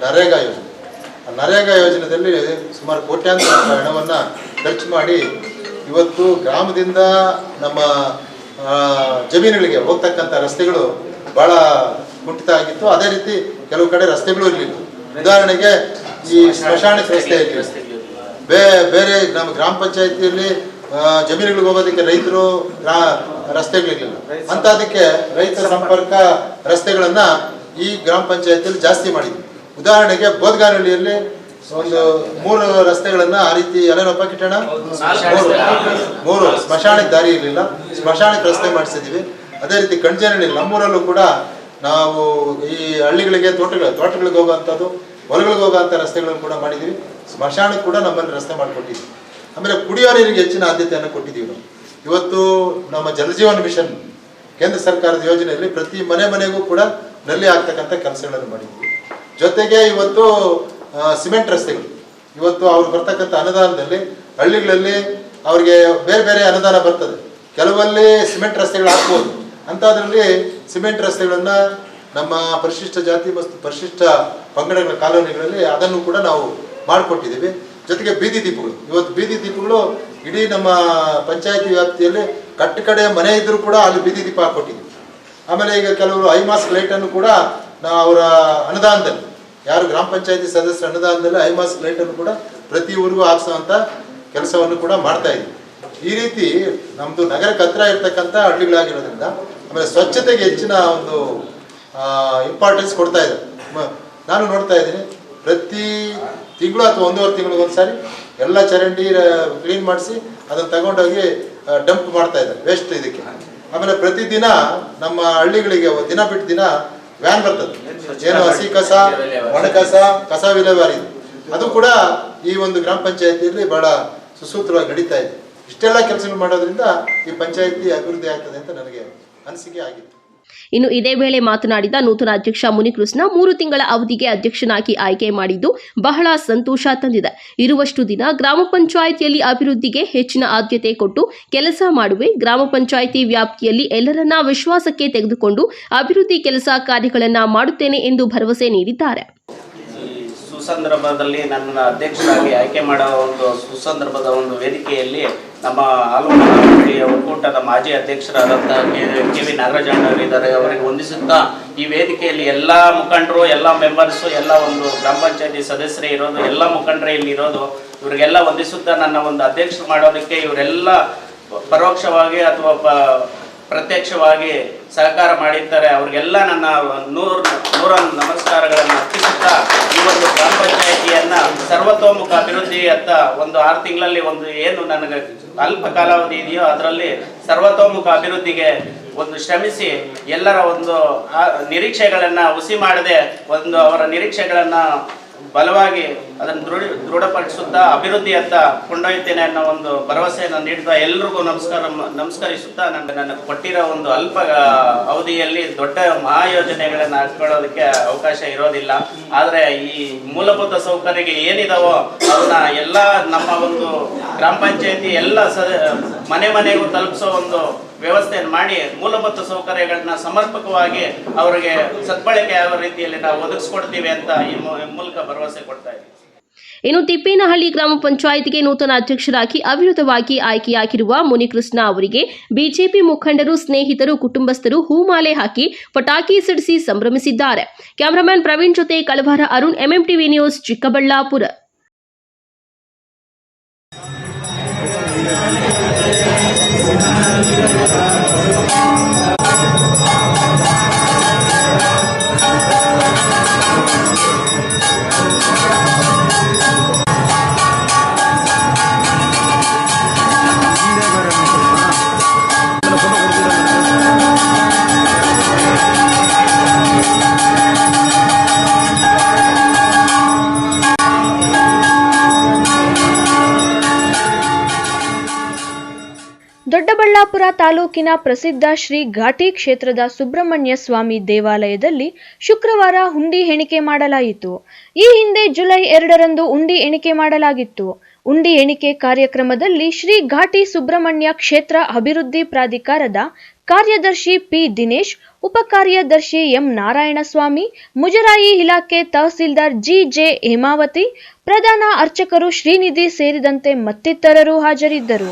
Speaker 17: ನರೇಗಾ ಯೋಜನೆ, ಆ ನರೇಗಾ ಯೋಜನೆಯಲ್ಲಿ ಸುಮಾರು ಕೋಟ್ಯಾಂತರ ರೂಪಾಯಿ ಹಣವನ್ನು ಖರ್ಚು ಮಾಡಿ ಇವತ್ತು ಗ್ರಾಮದಿಂದ ನಮ್ಮ ಜಮೀನುಗಳಿಗೆ ಹೋಗ್ತಕ್ಕಂಥ ರಸ್ತೆಗಳು ಭಾಳ ಕುಂಠಿತ ಆಗಿತ್ತು. ಅದೇ ರೀತಿ ಕೆಲವು ಕಡೆ ರಸ್ತೆಗಳು ಇರಲಿಲ್ಲ. ಉದಾಹರಣೆಗೆ ಈ ಸ್ಮಶಾನಕ್ಕೆ ರಸ್ತೆ ಇರಲಿಲ್ಲ. ಬೇರೆ ನಮ್ಮ ಗ್ರಾಮ ಪಂಚಾಯಿತಿಯಲ್ಲಿ ಜಮೀನುಗಳಿಗೆ ಹೋಗೋದಕ್ಕೆ ರೈತರು ರಸ್ತೆಗಳಿರಲಿಲ್ಲ. ಅಂಥದಕ್ಕೆ ರೈತರ ಸಂಪರ್ಕ ರಸ್ತೆಗಳನ್ನು ಈ ಗ್ರಾಮ ಪಂಚಾಯಿತಿಯಲ್ಲಿ ಜಾಸ್ತಿ ಮಾಡಿದ್ವಿ. ಉದಾಹರಣೆಗೆ ಬೋದ್ಗಾನಹಳ್ಳಿಯಲ್ಲಿ ಒಂದು 3 ರಸ್ತೆಗಳನ್ನ ಆ ರೀತಿ ಎಲ್ಲೇನಪ್ಪ ಕಿಟ್ಟಣ 3 ಸ್ಮಶಾನಕ್ಕೆ ದಾರಿ ಇರಲಿಲ್ಲ, ಸ್ಮಶಾನಕ್ಕೆ ರಸ್ತೆ ಮಾಡಿಸಿದ್ವಿ. ಅದೇ ರೀತಿ ಕಣ್ಜೇನಹಳ್ಳಿ ನಮ್ಮೂರಲ್ಲೂ ಕೂಡ ನಾವು ಈ ಹಳ್ಳಿಗಳಿಗೆ ತೋಟಗಳಿಗೆ ಹೋಗುವಂಥದ್ದು, ಹೊಲಗಳಿಗೆ ಹೋಗುವಂಥ ರಸ್ತೆಗಳನ್ನು ಕೂಡ ಮಾಡಿದ್ದೀವಿ. ಸ್ಮಶಾನಕ್ಕೆ ಕೂಡ ನಮ್ಮಲ್ಲಿ ರಸ್ತೆ ಮಾಡಿಕೊಟ್ಟಿದ್ವಿ. ಆಮೇಲೆ ಕುಡಿಯೋ ನೀರಿಗೆ ಹೆಚ್ಚಿನ ಆದ್ಯತೆಯನ್ನು ಕೊಟ್ಟಿದ್ದೀವಿ. ನಾವು ಇವತ್ತು ನಮ್ಮ ಜಲಜೀವನ ಮಿಷನ್ ಕೇಂದ್ರ ಸರ್ಕಾರದ ಯೋಜನೆಯಲ್ಲಿ ಪ್ರತಿ ಮನೆಗೂ ಕೂಡ ನಲ್ಲಿ ಆಗ್ತಕ್ಕಂಥ ಕೆಲಸಗಳನ್ನು ಮಾಡಿದ್ವಿ. ಜೊತೆಗೆ ಇವತ್ತು ಸಿಮೆಂಟ್ ರಸ್ತೆಗಳು, ಇವತ್ತು ಅವ್ರು ಬರ್ತಕ್ಕಂಥ ಅನುದಾನದಲ್ಲಿ ಹಳ್ಳಿಗಳಲ್ಲಿ ಅವ್ರಿಗೆ ಬೇರೆ ಬೇರೆ ಅನುದಾನ ಬರ್ತದೆ. ಕೆಲವಲ್ಲಿ ಸಿಮೆಂಟ್ ರಸ್ತೆಗಳು ಹಾಕ್ಬೋದು. ಅಂಥದ್ರಲ್ಲಿ ಸಿಮೆಂಟ್ ರಸ್ತೆಗಳನ್ನು ನಮ್ಮ ಪರಿಶಿಷ್ಟ ಜಾತಿ ಮತ್ತು ಪರಿಶಿಷ್ಟ ಪಂಗಡಗಳ ಕಾಲೋನಿಗಳಲ್ಲಿ ಅದನ್ನು ಕೂಡ ನಾವು ಮಾಡಿಕೊಟ್ಟಿದ್ದೀವಿ. ಜೊತೆಗೆ ಬೀದಿ ದೀಪಗಳು, ಇವತ್ತು ಬೀದಿ ದೀಪಗಳು ಇಡೀ ನಮ್ಮ ಪಂಚಾಯತಿ ವ್ಯಾಪ್ತಿಯಲ್ಲಿ ಕಡೆ ಮನೆ ಇದ್ದರೂ ಕೂಡ ಅಲ್ಲಿ ಬೀದಿ ದೀಪ ಹಾಕ್ಕೊಟ್ಟಿದ್ದೀವಿ. ಆಮೇಲೆ ಈಗ ಕೆಲವರು ಐಮಾಸ್ಕ್ ಲೈಟನ್ನು ಕೂಡ ನಾವು ಅವರ ಅನುದಾನದಲ್ಲಿ, ಯಾರು ಗ್ರಾಮ ಪಂಚಾಯತಿ ಸದಸ್ಯರ ಅನುದಾನದಲ್ಲಿ ಐಮಾಸ್ಕ್ ಲೈಟನ್ನು ಕೂಡ ಪ್ರತಿ ಊರಿಗೂ ಹಾಕ್ಸೋವಂಥ ಕೆಲಸವನ್ನು ಕೂಡ ಮಾಡ್ತಾ ಇದ್ದೀವಿ. ಈ ರೀತಿ ನಮ್ಮದು ನಗರಕ್ಕೆ ಹತ್ರ ಇರ್ತಕ್ಕಂಥ ಹಳ್ಳಿಗಳಾಗಿರೋದ್ರಿಂದ ಆಮೇಲೆ ಸ್ವಚ್ಛತೆಗೆ ಹೆಚ್ಚಿನ ಒಂದು ಇಂಪಾರ್ಟೆನ್ಸ್ ಕೊಡ್ತಾ ಇದ್ದಾರೆ. ನಾನು ನೋಡ್ತಾ ಇದ್ದೀನಿ, ಪ್ರತಿ ತಿಂಗಳು ಅಥವಾ 1.5 ತಿಂಗಳಿಗೆ ಒಂದ್ಸಾರಿ ಎಲ್ಲ ಚರಂಡಿ ಕ್ಲೀನ್ ಮಾಡಿಸಿ ಅದನ್ನು ತಗೊಂಡೋಗಿ ಡಂಪ್ ಮಾಡ್ತಾ ಇದ್ದಾರೆ ವೇಸ್ಟ್ ಇದಕ್ಕೆ. ಆಮೇಲೆ ಪ್ರತಿದಿನ ನಮ್ಮ ಹಳ್ಳಿಗಳಿಗೆ ದಿನ ಬಿಟ್ಟು ದಿನ ವ್ಯಾನ್ ಬರ್ತದೆ, ಏನು ಹಸಿ ಕಸ, ಒಣ ಕಸ, ಕಸ ವಿಲೇವಾರಿ, ಅದು ಕೂಡ ಈ ಒಂದು ಗ್ರಾಮ ಪಂಚಾಯತಿಯಲ್ಲಿ ಬಹಳ ಸುಸೂತ್ರವಾಗಿ ನಡೀತಾ ಇದೆ. ಇಷ್ಟೆಲ್ಲ ಕೆಲಸಗಳು ಮಾಡೋದ್ರಿಂದ ಈ ಪಂಚಾಯತಿ ಅಭಿವೃದ್ಧಿ ಆಗ್ತದೆ ಅಂತ ನನಗೆ ಅನಿಸಿಕೆ ಆಗಿತ್ತು.
Speaker 5: ಇನ್ನು ಇದೇ ವೇಳೆ ಮಾತನಾಡಿದ ನೂತನ ಅಧ್ಯಕ್ಷ ಮುನಿಕೃಷ್ಣ, 3 ತಿಂಗಳ ಅವಧಿಗೆ ಅಧ್ಯಕ್ಷನಾಗಿ ಆಯ್ಕೆ ಮಾಡಿದ್ದು ಬಹಳ ಸಂತೋಷ ತಂದಿದೆ. ಇರುವಷ್ಟು ದಿನ ಗ್ರಾಮ ಪಂಚಾಯಿತಿಯಲ್ಲಿ ಅಭಿವೃದ್ಧಿಗೆ ಹೆಚ್ಚಿನ ಆದ್ಯತೆ ಕೊಟ್ಟು ಕೆಲಸ ಮಾಡುವೆ. ಗ್ರಾಮ ಪಂಚಾಯಿತಿ ವ್ಯಾಪ್ತಿಯಲ್ಲಿ ಎಲ್ಲರನ್ನ ವಿಶ್ವಾಸಕ್ಕೆ ತೆಗೆದುಕೊಂಡು ಅಭಿವೃದ್ಧಿ ಕೆಲಸ ಕಾರ್ಯಗಳನ್ನು ಮಾಡುತ್ತೇನೆ ಎಂದು ಭರವಸೆ ನೀಡಿದ್ದಾರೆ.
Speaker 18: ಸುಸಂದರ್ಭದಲ್ಲಿ ನನ್ನ ಅಧ್ಯಕ್ಷರಾಗಿ ಆಯ್ಕೆ ಮಾಡೋ ಒಂದು ಸುಸಂದರ್ಭದ ಒಂದು ವೇದಿಕೆಯಲ್ಲಿ ನಮ್ಮ ಆಲೂರು ಒಕ್ಕೂಟದ ಮಾಜಿ ಅಧ್ಯಕ್ಷರಾದಂಥ ಕೆವಿ ನಾಗರಾಜಣ್ಣವರಿದ್ದಾರೆ. ಅವರಿಗೆ ವಂದಿಸುತ್ತಾ ಈ ವೇದಿಕೆಯಲ್ಲಿ ಎಲ್ಲ ಮುಖಂಡರು, ಎಲ್ಲ ಮೆಂಬರ್ಸು, ಎಲ್ಲ ಒಂದು ಗ್ರಾಮ ಪಂಚಾಯತಿ ಸದಸ್ಯರೇ ಇರೋದು, ಎಲ್ಲ ಮುಖಂಡರೇ ಇಲ್ಲಿ ಇರೋದು, ಇವರಿಗೆಲ್ಲ ವಂದಿಸುತ್ತಾ ನನ್ನ ಒಂದು ಅಧ್ಯಕ್ಷರು ಮಾಡೋದಕ್ಕೆ ಇವರೆಲ್ಲ ಪರೋಕ್ಷವಾಗಿ ಅಥವಾ ಪ್ರತ್ಯಕ್ಷವಾಗಿ ಸಹಕಾರ ಮಾಡಿರ್ತಾರೆ. ಅವ್ರಿಗೆಲ್ಲ ನನ್ನ ನೂರಾರು ನಮಸ್ಕಾರಗಳನ್ನು ಅರ್ಪಿಸುತ್ತಾ ಈ ಒಂದು ಗ್ರಾಮ ಪಂಚಾಯಿತಿಯನ್ನು ಸರ್ವತೋಮುಖ ಅಭಿವೃದ್ಧಿಯತ್ತ ಒಂದು 6 ತಿಂಗಳಲ್ಲಿ ಒಂದು ಏನು ನನಗೆ ಅಲ್ಪ ಕಾಲಾವಧಿ ಇದೆಯೋ ಅದರಲ್ಲಿ ಸರ್ವತೋಮುಖ ಅಭಿವೃದ್ಧಿಗೆ ಒಂದು ಶ್ರಮಿಸಿ ಎಲ್ಲರ ಒಂದು ನಿರೀಕ್ಷೆಗಳನ್ನು ಹುಸಿ ಮಾಡದೆ ಒಂದು ಅವರ ನಿರೀಕ್ಷೆಗಳನ್ನು ಬಲವಾಗಿ ಅದನ್ನು ದೃಢಪಡಿಸುತ್ತಾ ಅಭಿವೃದ್ಧಿಯತ್ತ ಕೊಂಡೊಯ್ತೇನೆ ಅನ್ನೋ ಒಂದು ಭರವಸೆಯನ್ನು ನೀಡ್ತಾ ಎಲ್ರಿಗೂ ನಮಸ್ಕರಿಸುತ್ತಾ ನನ್ನ ಕೊಟ್ಟಿರೋ ಒಂದು ಅಲ್ಪ ಅವಧಿಯಲ್ಲಿ ದೊಡ್ಡ ಮಹಾಯೋಜನೆಗಳನ್ನು ಹಾಕೊಳ್ಳೋದಕ್ಕೆ ಅವಕಾಶ ಇರೋದಿಲ್ಲ. ಆದರೆ ಈ ಮೂಲಭೂತ ಸೌಕರ್ಯಕ್ಕೆ ಏನಿದಾವೋ ಅದನ್ನ ಎಲ್ಲ ನಮ್ಮ ಒಂದು ಗ್ರಾಮ ಪಂಚಾಯತಿ ಎಲ್ಲ ಮನೆಗೂ ತಲುಪಿಸೋ ಒಂದು ವ್ಯವಸ್ಥೆಯನ್ನು ಮಾಡಿ ಮೂಲಭೂತ ಸೌಕರ್ಯಗಳನ್ನ ಸಮರ್ಪಕವಾಗಿ ಅವರಿಗೆ ಸದ್ಬಳಕೆ ಆಗುವ ರೀತಿಯಲ್ಲಿ ನಾವು ಒದಗಿಸ್ಕೊಡ್ತೀವಿ ಅಂತ ಈ ಮೂಲಕ ಭರವಸೆ ಕೊಡ್ತಾ ಇದ್ದೀವಿ.
Speaker 5: ಇನ್ನು ತಿಪ್ಪೇನಹಳ್ಳಿ ಗ್ರಾಮ ಪಂಚಾಯಿತಿಗೆ ನೂತನ ಅಧ್ಯಕ್ಷರಾಗಿ ಅವಿರೋಧವಾಗಿ ಆಯ್ಕೆಯಾಗಿರುವ ಮುನಿಕೃಷ್ಣ ಅವರಿಗೆ ಬಿಜೆಪಿ ಮುಖಂಡರು, ಸ್ನೇಹಿತರು, ಕುಟುಂಬಸ್ಥರು ಹೂಮಾಲೆ ಹಾಕಿ ಪಟಾಕಿ ಸಿಡಿಸಿ ಸಂಭ್ರಮಿಸಿದ್ದಾರೆ. ಕ್ಯಾಮರಾಮನ್ ಪ್ರವೀಣ್ ಜೊತೆ ಕಳವಾರ ಅರುಣ್, MMTV ನ್ಯೂಸ್, ಚಿಕ್ಕಬಳ್ಳಾಪುರ.
Speaker 1: ದೊಡ್ಡಬಳ್ಳಾಪುರ ತಾಲೂಕಿನ ಪ್ರಸಿದ್ಧ ಶ್ರೀ ಘಾಟಿ ಕ್ಷೇತ್ರದ ಸುಬ್ರಹ್ಮಣ್ಯ ಸ್ವಾಮಿ ದೇವಾಲಯದಲ್ಲಿ ಶುಕ್ರವಾರ ಹುಂಡಿ ಎಣಿಕೆ ಮಾಡಲಾಯಿತು. ಈ ಹಿಂದೆ ಜುಲೈ 2ರಂದು ಹುಂಡಿ ಎಣಿಕೆ ಮಾಡಲಾಗಿತ್ತು. ಹುಂಡಿ ಎಣಿಕೆ ಕಾರ್ಯಕ್ರಮದಲ್ಲಿ ಶ್ರೀ ಘಾಟಿ ಸುಬ್ರಹ್ಮಣ್ಯ ಕ್ಷೇತ್ರ ಅಭಿವೃದ್ಧಿ ಪ್ರಾಧಿಕಾರದ ಕಾರ್ಯದರ್ಶಿ ಪಿ ದಿನೇಶ್, ಉಪಕಾರ್ಯದರ್ಶಿ ಎಂ ನಾರಾಯಣಸ್ವಾಮಿ, ಮುಜರಾಯಿ ಇಲಾಖೆ ತಹಸೀಲ್ದಾರ್ ಜೆ ಹೇಮಾವತಿ, ಪ್ರಧಾನ ಅರ್ಚಕರು ಶ್ರೀನಿಧಿ ಸೇರಿದಂತೆ ಮತ್ತಿತರರು ಹಾಜರಿದ್ದರು.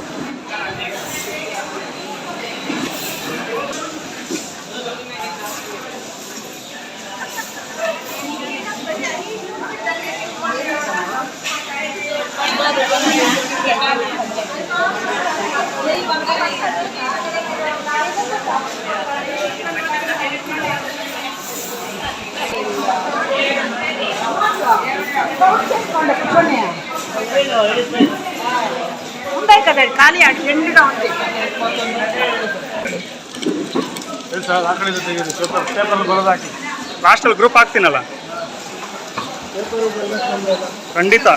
Speaker 19: ಖಾಲಿ ಪೇಪರ್ ಬರೋದಾಕಿ ಲಾಸ್ಟಲ್ಲಿ ಗ್ರೂಪ್ ಹಾಕ್ತೀನಲ್ಲ ಖಂಡಿತ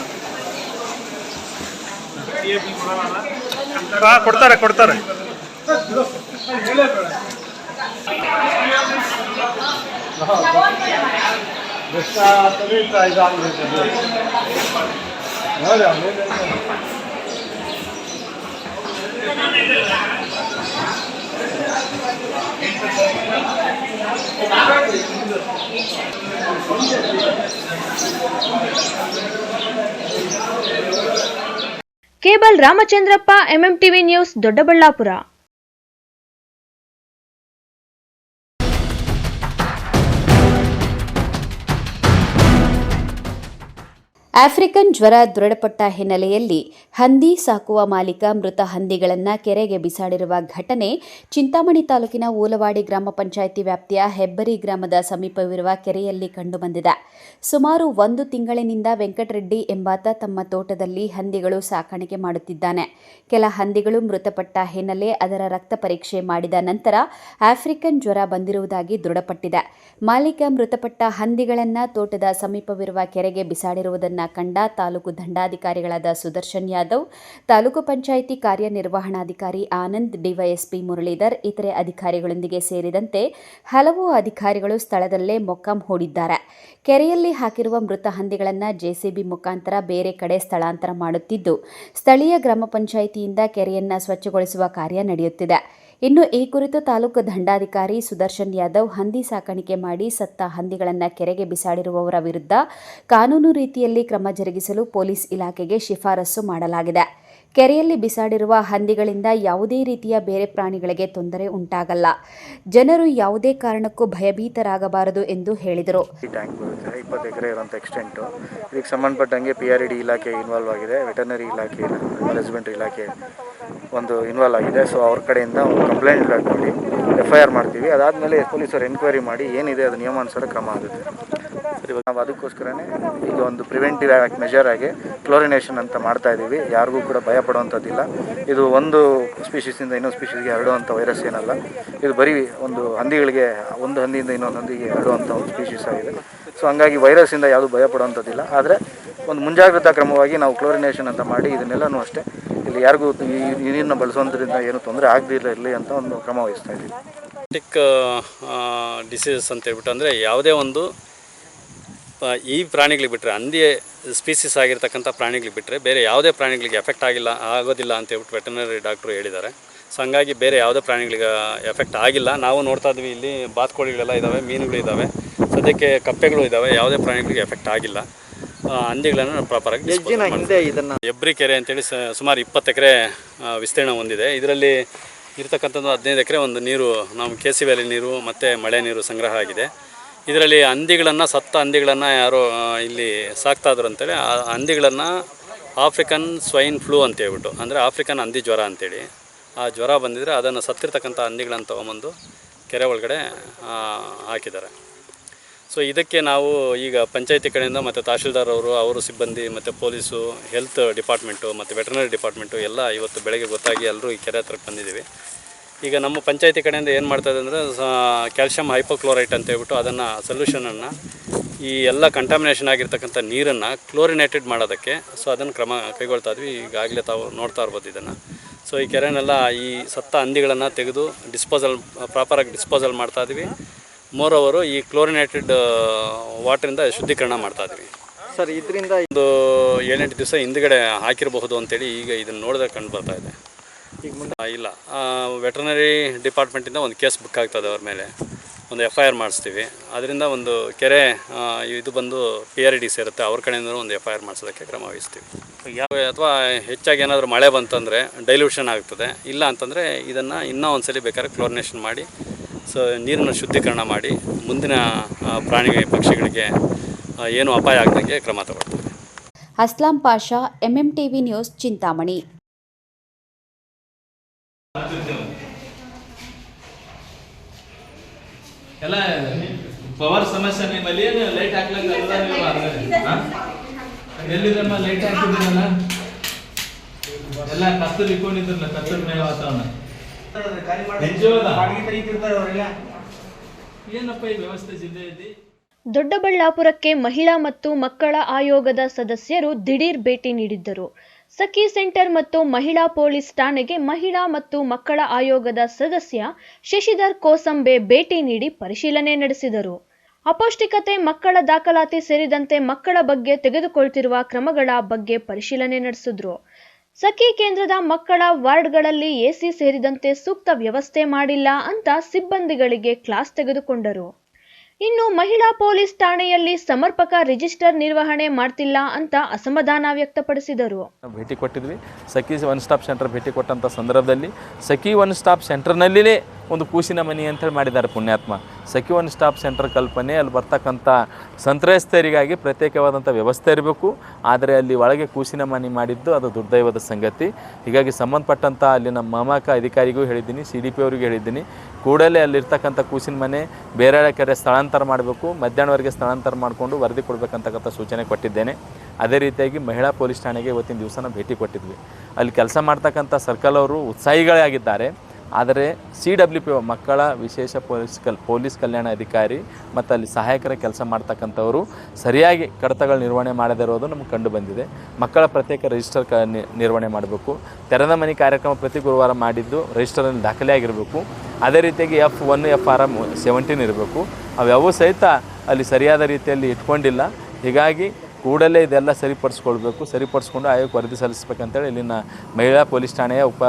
Speaker 19: ಕೊಡ್ತಾರೆ ಕೊಡ್ತಾರೆ.
Speaker 1: Cable Ramachandrappa, MMTV news, Doddaballapur.
Speaker 8: African ಜ್ವರ ದೃಢಪಟ್ಟ ಹಿನ್ನೆಲೆಯಲ್ಲಿ ಹಂದಿ ಸಾಕುವ ಮಾಲೀಕ ಮೃತ ಹಂದಿಗಳನ್ನು ಕೆರೆಗೆ ಬಿಸಾಡಿರುವ ಘಟನೆ ಚಿಂತಾಮಣಿ ತಾಲೂಕಿನ ಊಲವಾಡಿ ಗ್ರಾಮ ಪಂಚಾಯಿತಿ ವ್ಯಾಪ್ತಿಯ ಹೆಬ್ಬರಿ ಗ್ರಾಮದ ಸಮೀಪವಿರುವ ಕೆರೆಯಲ್ಲಿ ಕಂಡುಬಂದಿದೆ. ಸುಮಾರು 1 ತಿಂಗಳಿನಿಂದ ವೆಂಕಟರೆಡ್ಡಿ ಎಂಬಾತ ತಮ್ಮ ತೋಟದಲ್ಲಿ ಹಂದಿಗಳು ಸಾಕಾಣಿಕೆ ಮಾಡುತ್ತಿದ್ದಾನೆ. ಕೆಲ ಹಂದಿಗಳು ಮೃತಪಟ್ಟ ಹಿನ್ನೆಲೆ ಅದರ ರಕ್ತ ಪರೀಕ್ಷೆ ಮಾಡಿದ ನಂತರ ಆಫ್ರಿಕನ್ ಜ್ವರ ಬಂದಿರುವುದಾಗಿ ದೃಢಪಟ್ಟಿದೆ. ಮಾಲೀಕ ಮೃತಪಟ್ಟ ಹಂದಿಗಳನ್ನು ತೋಟದ ಸಮೀಪವಿರುವ ಕೆರೆಗೆ ಬಿಸಾಡಿರುವುದನ್ನು ಕಂಡ ತಾಲೂಕು ದಂಡಾಧಿಕಾರಿಗಳಾದ ಸುದರ್ಶನ್ ಯಾದವ್, ತಾಲೂಕು ಪಂಚಾಯಿತಿ ಕಾರ್ಯನಿರ್ವಹಣಾಧಿಕಾರಿ ಆನಂದ್, ಡಿವೈಎಸ್ಪಿ ಮುರಳೀಧರ್ ಇತರೆ ಅಧಿಕಾರಿಗಳೊಂದಿಗೆ ಸೇರಿದಂತೆ ಹಲವು ಅಧಿಕಾರಿಗಳು ಸ್ಥಳದಲ್ಲೇ ಮೊಕ್ಕಾಂ ಹೂಡಿದ್ದಾರೆ. ಕೆರೆಯಲ್ಲಿ ಹಾಕಿರುವ ಮೃತ ಹಂದಿಗಳನ್ನು ಜೆಸಿಬಿ ಮುಖಾಂತರ ಬೇರೆ ಕಡೆ ಸ್ಥಳಾಂತರ ಮಾಡುತ್ತಿದ್ದು, ಸ್ಥಳೀಯ ಗ್ರಾಮ ಪಂಚಾಯಿತಿಯಿಂದ ಕೆರೆಯನ್ನು ಸ್ವಚ್ಛಗೊಳಿಸುವ ಕಾರ್ಯ ನಡೆಯುತ್ತಿದೆ. ಇನ್ನು ಈ ಕುರಿತು ತಾಲೂಕು ದಂಡಾಧಿಕಾರಿ ಸುದರ್ಶನ್ ಯಾದವ್ ಹಂದಿ ಸಾಕಾಣಿಕೆ ಮಾಡಿ ಸತ್ತ ಹಂದಿಗಳನ್ನು ಕೆರೆಗೆ ಬಿಸಾಡಿರುವವರ ವಿರುದ್ಧ ಕಾನೂನು ರೀತಿಯಲ್ಲಿ ಕ್ರಮ ಜರುಗಿಸಲು ಪೊಲೀಸ್ ಇಲಾಖೆಗೆ ಶಿಫಾರಸು ಮಾಡಲಾಗಿದೆ. ಕೆರೆಯಲ್ಲಿ ಬಿಸಾಡಿರುವ ಹಂದಿಗಳಿಂದ ಯಾವುದೇ ರೀತಿಯ ಬೇರೆ ಪ್ರಾಣಿಗಳಿಗೆ ತೊಂದರೆ ಉಂಟಾಗಲ್ಲ. ಜನರು ಯಾವುದೇ ಕಾರಣಕ್ಕೂ ಭಯಭೀತರಾಗಬಾರದು ಎಂದು ಹೇಳಿದರು.
Speaker 20: ಟ್ಯಾಂಕ್ ಬರುತ್ತೆ, 20 ಎಕರೆ ಇರುವಂಥ ಎಕ್ಸ್ಟೆಂಟು. ಇದಕ್ಕೆ ಸಂಬಂಧಪಟ್ಟಂಗೆ PRD ಇಲಾಖೆ ಇನ್ವಾಲ್ವ್ ಆಗಿದೆ, ವೆಟರ್ನರಿ ಇಲಾಖೆ, ಹಸ್ಬೆಂಡ್ರಿ ಇಲಾಖೆ ಒಂದು ಇನ್ವಾಲ್ವ್ ಆಗಿದೆ. ಸೊ ಅವ್ರ ಕಡೆಯಿಂದ ಒಂದು ಕಂಪ್ಲೇಂಟ್ ಮಾಡಿ FIR ಮಾಡ್ತೀವಿ. ಅದಾದಮೇಲೆ ಪೊಲೀಸರು ಎನ್ಕ್ವೈರಿ ಮಾಡಿ ಏನಿದೆ ಅದು ನಿಯಮಾನುಸಾರ ಕ್ರಮ ಆಗುತ್ತೆ. ಇವಾಗ ನಾವು ಅದಕ್ಕೋಸ್ಕರನೇ ಈಗ ಒಂದು ಪ್ರಿವೆಂಟಿವ್ ಮೆಜರ್ ಆಗಿ ಕ್ಲೋರಿನೇಷನ್ ಅಂತ ಮಾಡ್ತಾ ಇದ್ದೀವಿ. ಯಾರಿಗೂ ಕೂಡ ಭಯ ಪಡುವಂಥದ್ದಿಲ್ಲ. ಇದು ಒಂದು ಸ್ಪೀಷೀಸಿಂದ ಇನ್ನೊಂದು ಸ್ಪೀಷೀಸ್ಗೆ ಹರಡುವಂಥ ವೈರಸ್ ಏನಲ್ಲ. ಇದು ಬರೀ ಒಂದು ಹಂದಿಗಳಿಗೆ, ಒಂದು ಹಂದಿಯಿಂದ ಇನ್ನೊಂದು ಹಂದಿಗೆ ಹರಡುವಂಥ ಒಂದು ಸ್ಪೀಷೀಸ್ ಆಗಿದೆ. ಸೊ ಹಂಗಾಗಿ ವೈರಸ್ಸಿಂದ ಯಾವುದೂ ಭಯ ಪಡುವಂಥದ್ದಿಲ್ಲ. ಆದರೆ ಒಂದು ಮುಂಜಾಗ್ರತಾ ಕ್ರಮವಾಗಿ ನಾವು ಕ್ಲೋರಿನೇಷನ್ ಅಂತ ಮಾಡಿ ಇದನ್ನೆಲ್ಲನೂ ಅಷ್ಟೇ ಇಲ್ಲಿ ಯಾರಿಗೂ ಈ ನೀರನ್ನು ಬಳಸೋದ್ರಿಂದ ಏನು ತೊಂದರೆ ಆಗದಿರಲಿ ಅಂತ ಒಂದು ಕ್ರಮ ವಹಿಸ್ತಾ ಇದ್ದೀವಿ.
Speaker 21: ಡಿಸೀಸಸ್ ಅಂತ ಹೇಳ್ಬಿಟ್ಟು ಅಂದರೆ ಯಾವುದೇ ಒಂದು ಈ ಪ್ರಾಣಿಗಳಿಗೆ ಬಿಟ್ಟರೆ, ಹಂದಿ ಸ್ಪೀಸೀಸ್ ಆಗಿರ್ತಕ್ಕಂಥ ಪ್ರಾಣಿಗಳಿಗೆ ಬಿಟ್ಟರೆ ಬೇರೆ ಯಾವುದೇ ಪ್ರಾಣಿಗಳಿಗೆ ಎಫೆಕ್ಟ್ ಆಗೋದಿಲ್ಲ ಅಂತ ಹೇಳ್ಬಿಟ್ಟು ವೆಟರ್ನರಿ ಡಾಕ್ಟ್ರು ಹೇಳಿದ್ದಾರೆ. ಸೊ ಹಂಗಾಗಿ ಬೇರೆ ಯಾವುದೇ ಪ್ರಾಣಿಗಳಿಗೆ ಎಫೆಕ್ಟ್ ಆಗಿಲ್ಲ. ನಾವು ನೋಡ್ತಾ ಇದ್ವಿ, ಇಲ್ಲಿ ಬಾತುಕೋಳಿಗಳೆಲ್ಲ ಇದ್ದಾವೆ, ಮೀನುಗಳು ಸದ್ಯಕ್ಕೆ ಕಪ್ಪೆಗಳು ಇದ್ದಾವೆ. ಯಾವುದೇ ಪ್ರಾಣಿಗಳಿಗೆ ಎಫೆಕ್ಟ್ ಆಗಿಲ್ಲ. ಹಂದಿಗಳನ್ನು ಪ್ರಾಪರಾಗಿ ಇದನ್ನು ಹೆಬ್ಬರಿ ಕೆರೆ ಅಂತೇಳಿ ಸುಮಾರು 20 ಎಕರೆ ವಿಸ್ತೀರ್ಣ ಹೊಂದಿದೆ. ಇದರಲ್ಲಿ ಇರ್ತಕ್ಕಂಥದ್ದು 15 ಎಕರೆ ಒಂದು ನೀರು ನಮ್ಮ KC ವ್ಯಾಲಿ ನೀರು ಮತ್ತು ಮಳೆ ನೀರು ಸಂಗ್ರಹ ಆಗಿದೆ. ಇದರಲ್ಲಿ ಸತ್ತ ಹಂದಿಗಳನ್ನು ಯಾರೋ ಇಲ್ಲಿ ಸಾಕ್ತಾ ಇದ್ರು ಅಂತೇಳಿ ಆ ಹಂದಿಗಳನ್ನು ಆಫ್ರಿಕನ್ ಸ್ವೈನ್ ಫ್ಲೂ ಅಂತ ಹೇಳ್ಬಿಟ್ಟು, ಅಂದರೆ ಆಫ್ರಿಕನ್ ಹಂದಿ ಜ್ವರ ಅಂತೇಳಿ ಆ ಜ್ವರ ಬಂದಿದ್ದರೆ ಅದನ್ನು ಸತ್ತಿರ್ತಕ್ಕಂಥ ಹಂದಿಗಳನ್ನು ತೊಗೊಂಬಂದು ಕೆರೆ ಒಳಗಡೆ ಹಾಕಿದ್ದಾರೆ. ಸೊ ಇದಕ್ಕೆ ನಾವು ಈಗ ಪಂಚಾಯತಿ ಕಡೆಯಿಂದ ಮತ್ತು ತಹಶೀಲ್ದಾರ್ ಅವರು ಸಿಬ್ಬಂದಿ ಮತ್ತು ಪೊಲೀಸು, ಹೆಲ್ತ್ ಡಿಪಾರ್ಟ್ಮೆಂಟು ಮತ್ತು ವೆಟರ್ನರಿ ಡಿಪಾರ್ಟ್ಮೆಂಟು ಎಲ್ಲ ಇವತ್ತು ಬೆಳಗ್ಗೆ ಗೊತ್ತಾಗಿ ಎಲ್ಲರೂ ಈ ಕೆರೆ ಹತ್ರಕ್ಕೆ ಬಂದಿದ್ದೀವಿ. ಈಗ ನಮ್ಮ ಪಂಚಾಯತಿ ಕಡೆಯಿಂದ ಏನು ಮಾಡ್ತಾಯಿದೆ ಅಂದರೆ ಕ್ಯಾಲ್ಶಿಯಂ ಹೈಪೋಕ್ಲೋರೈಟ್ ಅಂತ ಹೇಳ್ಬಿಟ್ಟು ಅದನ್ನು ಸೊಲ್ಯೂಷನನ್ನು ಈ ಎಲ್ಲ ಕಂಟಾಮಿನೇಷನ್ ಆಗಿರ್ತಕ್ಕಂಥ ನೀರನ್ನು ಕ್ಲೋರಿನೇಟೆಡ್ ಮಾಡೋದಕ್ಕೆ ಸೊ ಅದನ್ನು ಕ್ರಮ ಕೈಗೊಳ್ತಾ ಇದ್ವಿ. ಈಗಾಗಲೇ ತಾವು ನೋಡ್ತಾ ಇರ್ಬೋದು ಇದನ್ನು. ಸೊ ಈ ಕೆರೆನೆಲ್ಲ ಈ ಸತ್ತ ಹಂದಿಗಳನ್ನು ತೆಗೆದು ಪ್ರಾಪರಾಗಿ ಡಿಸ್ಪೋಸಲ್ ಮಾಡ್ತಾಯಿದ್ವಿ. ಮೋರೋವರು ಈ ಕ್ಲೋರಿನೇಟೆಡ್ ವಾಟ್ರಿಂದ ಶುದ್ಧೀಕರಣ ಮಾಡ್ತಾಯಿದ್ವಿ.
Speaker 20: ಸರ್, ಇದರಿಂದ
Speaker 21: ಒಂದು 7-8 ದಿವಸ ಹಿಂದ್ಗಡೆ ಹಾಕಿರಬಹುದು ಅಂತೇಳಿ ಈಗ ಇದನ್ನು ನೋಡಿದಾಗ ಕಂಡು ಬರ್ತಾ ಇದೆ. ಈಗ ಇಲ್ಲ, ವೆಟರ್ನರಿ ಡಿಪಾರ್ಟ್ಮೆಂಟಿಂದ ಒಂದು ಕೇಸ್ ಬುಕ್ ಆಗ್ತದೆ, ಅವ್ರ ಮೇಲೆ ಒಂದು FIR ಮಾಡಿಸ್ತೀವಿ. ಅದರಿಂದ ಒಂದು ಕೆರೆ ಇದು ಬಂದು PRD ಸೇರುತ್ತೆ, ಅವ್ರ ಕಡೆಯಿಂದ ಒಂದು FIR ಮಾಡಿಸೋದಕ್ಕೆ ಕ್ರಮ ವಹಿಸ್ತೀವಿ. ಅಥವಾ ಹೆಚ್ಚಾಗಿ ಏನಾದರೂ ಮಳೆ ಬಂತಂದರೆ ಡೈಲ್ಯೂಷನ್ ಆಗ್ತದೆ, ಇಲ್ಲ ಅಂತಂದರೆ ಇದನ್ನು ಇನ್ನೂ ಒಂದು ಸಲ ಬೇಕಾದ್ರೆ ಕ್ಲೋರಿನೇಷನ್ ಮಾಡಿ ಸೊ ನೀರನ್ನು ಶುದ್ಧೀಕರಣ ಮಾಡಿ ಮುಂದಿನ ಪ್ರಾಣಿ ಪಕ್ಷಿಗಳಿಗೆ ಏನು ಅಪಾಯ ಆಗದಂಗೆ ಕ್ರಮ ತಗೊಳ್ತೀವಿ.
Speaker 8: Aslam Pasha, MMTV news, Chintamani.
Speaker 4: ಎಲ್ಲ ಪವರ್ ಸಮಸ್ಯೆ ನಿಮ್ಮಲ್ಲಿ ಏನು ಲೈಟ್ ಹಾಕ್ಲಕ್ಕ ಎಲ್ಲಿದ್ರಮ್ಮ ಲೈಟ್ ಹಾಕಿದ್ರಲ್ಲ ಎಲ್ಲ ಕತ್ತಲು ಇಟ್ಕೊಂಡಿದ್ರಲ್ಲ, ಕತ್ತಲ ಮೇಲೆ ವಾತಾವರಣ ಏನಪ್ಪ ಈ ವ್ಯವಸ್ಥೆ ಜಿಲ್ಲೆಯಲ್ಲಿ.
Speaker 1: ದೊಡ್ಡಬಳ್ಳಾಪುರಕ್ಕೆ ಮಹಿಳಾ ಮತ್ತು ಮಕ್ಕಳ ಆಯೋಗದ ಸದಸ್ಯರು ದಿಢೀರ್ ಭೇಟಿ ನೀಡಿದ್ದರು. ಸಖಿ ಸೆಂಟರ್ ಮತ್ತು ಮಹಿಳಾ ಪೊಲೀಸ್ ಠಾಣೆಗೆ ಮಹಿಳಾ ಮತ್ತು ಮಕ್ಕಳ ಆಯೋಗದ ಸದಸ್ಯ ಶಶಿಧರ್ ಕೋಸಂಬೆ ಭೇಟಿ ನೀಡಿ ಪರಿಶೀಲನೆ ನಡೆಸಿದರು. ಅಪೌಷ್ಟಿಕತೆ, ಮಕ್ಕಳ ದಾಖಲಾತಿ ಸೇರಿದಂತೆ ಮಕ್ಕಳ ಬಗ್ಗೆ ತೆಗೆದುಕೊಳ್ತಿರುವ ಕ್ರಮಗಳ ಬಗ್ಗೆ ಪರಿಶೀಲನೆ ನಡೆಸಿದ್ರು. ಸಖಿ ಕೇಂದ್ರದ ಮಕ್ಕಳ ವಾರ್ಡ್ಗಳಲ್ಲಿ AC ಸೇರಿದಂತೆ ಸೂಕ್ತ ವ್ಯವಸ್ಥೆ ಮಾಡಿಲ್ಲ ಅಂತ ಸಿಬ್ಬಂದಿಗಳಿಗೆ ಕ್ಲಾಸ್ ತೆಗೆದುಕೊಂಡರು. ಇನ್ನು ಮಹಿಳಾ ಪೊಲೀಸ್ ಠಾಣೆಯಲ್ಲಿ ಸಮರ್ಪಕ ರಿಜಿಸ್ಟರ್ ನಿರ್ವಹಣೆ ಮಾಡ್ತಿಲ್ಲ ಅಂತ ಅಸಮಾಧಾನ ವ್ಯಕ್ತಪಡಿಸಿದರು.
Speaker 22: ಭೇಟಿ ಕೊಟ್ಟಿದ್ವಿ. ಸಖಿ ಒನ್ ಸ್ಟಾಪ್ ಸೆಂಟರ್ ಭೇಟಿ ಕೊಟ್ಟಂಥ ಸಂದರ್ಭದಲ್ಲಿ ಸಖಿ ಒನ್ ಸ್ಟಾಪ್ ಸೆಂಟರ್ನಲ್ಲಿಯೇ ಒಂದು ಕೂಸಿನ ಮನೆ ಅಂತೇಳಿ ಮಾಡಿದ್ದಾರೆ ಪುಣ್ಯಾತ್ಮ. ಸಖಿ ಒನ್ ಸ್ಟಾಪ್ ಸೆಂಟರ್ ಕಲ್ಪನೆ, ಅಲ್ಲಿ ಬರ್ತಕ್ಕಂಥ ಸಂತ್ರಸ್ತರಿಗಾಗಿ ಪ್ರತ್ಯೇಕವಾದಂಥ ವ್ಯವಸ್ಥೆ ಇರಬೇಕು. ಆದರೆ ಅಲ್ಲಿ ಒಳಗೆ ಕೂಸಿನ ಮನೆ ಮಾಡಿದ್ದು ಅದು ದುರ್ದೈವದ ಸಂಗತಿ. ಹೀಗಾಗಿ ಸಂಬಂಧಪಟ್ಟಂಥ ಅಲ್ಲಿನ ಮಾಮಕ ಅಧಿಕಾರಿಗೂ ಹೇಳಿದ್ದೀನಿ, CDP ಅವರಿಗೂ ಹೇಳಿದ್ದೀನಿ, ಕೂಡಲೇ ಅಲ್ಲಿರ್ತಕ್ಕಂಥ ಕೂಸಿನ ಮನೆ ಬೇರೆ ಕಡೆ ಸ್ಥಳಾಂತರ ಮಾಡಬೇಕು, ಮಧ್ಯಾಹ್ನವರೆಗೆ ಸ್ಥಳಾಂತರ ಮಾಡಿಕೊಂಡು ವರದಿ ಕೊಡಬೇಕಂತಕ್ಕಂಥ ಸೂಚನೆ ಕೊಟ್ಟಿದ್ದೇನೆ. ಅದೇ ರೀತಿಯಾಗಿ ಮಹಿಳಾ ಪೊಲೀಸ್ ಠಾಣೆಗೆ ಇವತ್ತಿನ ದಿವಸನ ಭೇಟಿ ಕೊಟ್ಟಿದ್ವಿ. ಅಲ್ಲಿ ಕೆಲಸ ಮಾಡ್ತಕ್ಕಂಥ ಸರ್ಕಲ್ ಅವರು ಉತ್ಸಾಹಿಗಳೇ ಆಗಿದ್ದಾರೆ. ಆದರೆ CWP ಮಕ್ಕಳ ವಿಶೇಷ ಪೊಲೀಸ್ ಕಲ್ಯಾಣ ಅಧಿಕಾರಿ ಮತ್ತು ಅಲ್ಲಿ ಸಹಾಯಕರ ಕೆಲಸ ಮಾಡ್ತಕ್ಕಂಥವರು ಸರಿಯಾಗಿ ಕಡತಗಳ ನಿರ್ವಹಣೆ ಮಾಡದೇ ಇರೋದು ನಮಗೆ ಕಂಡು ಬಂದಿದೆ. ಮಕ್ಕಳ ಪ್ರತ್ಯೇಕ ರಿಜಿಸ್ಟರ್ ನಿರ್ವಹಣೆ ಮಾಡಬೇಕು. ತೆರೆದ ಮನೆ ಕಾರ್ಯಕ್ರಮ ಪ್ರತಿ ಗುರುವಾರ ಮಾಡಿದ್ದು ರಿಜಿಸ್ಟರಲ್ಲಿ ದಾಖಲೆ ಆಗಿರಬೇಕು. ಅದೇ ರೀತಿಯಾಗಿ F1 FRM 17 ಇರಬೇಕು. ಅವ್ಯಾವೂ ಸಹಿತ ಅಲ್ಲಿ ಸರಿಯಾದ ರೀತಿಯಲ್ಲಿ ಇಟ್ಕೊಂಡಿಲ್ಲ. ಹೀಗಾಗಿ ಕೂಡಲೇ ಇದೆಲ್ಲ ಸರಿಪಡಿಸ್ಕೊಂಡು ಆಯೋಗಕ್ಕೆ ವರದಿ ಸಲ್ಲಿಸಬೇಕಂತೇಳಿ ಇಲ್ಲಿನ ಮಹಿಳಾ ಪೊಲೀಸ್ ಠಾಣೆಯ ಉಪ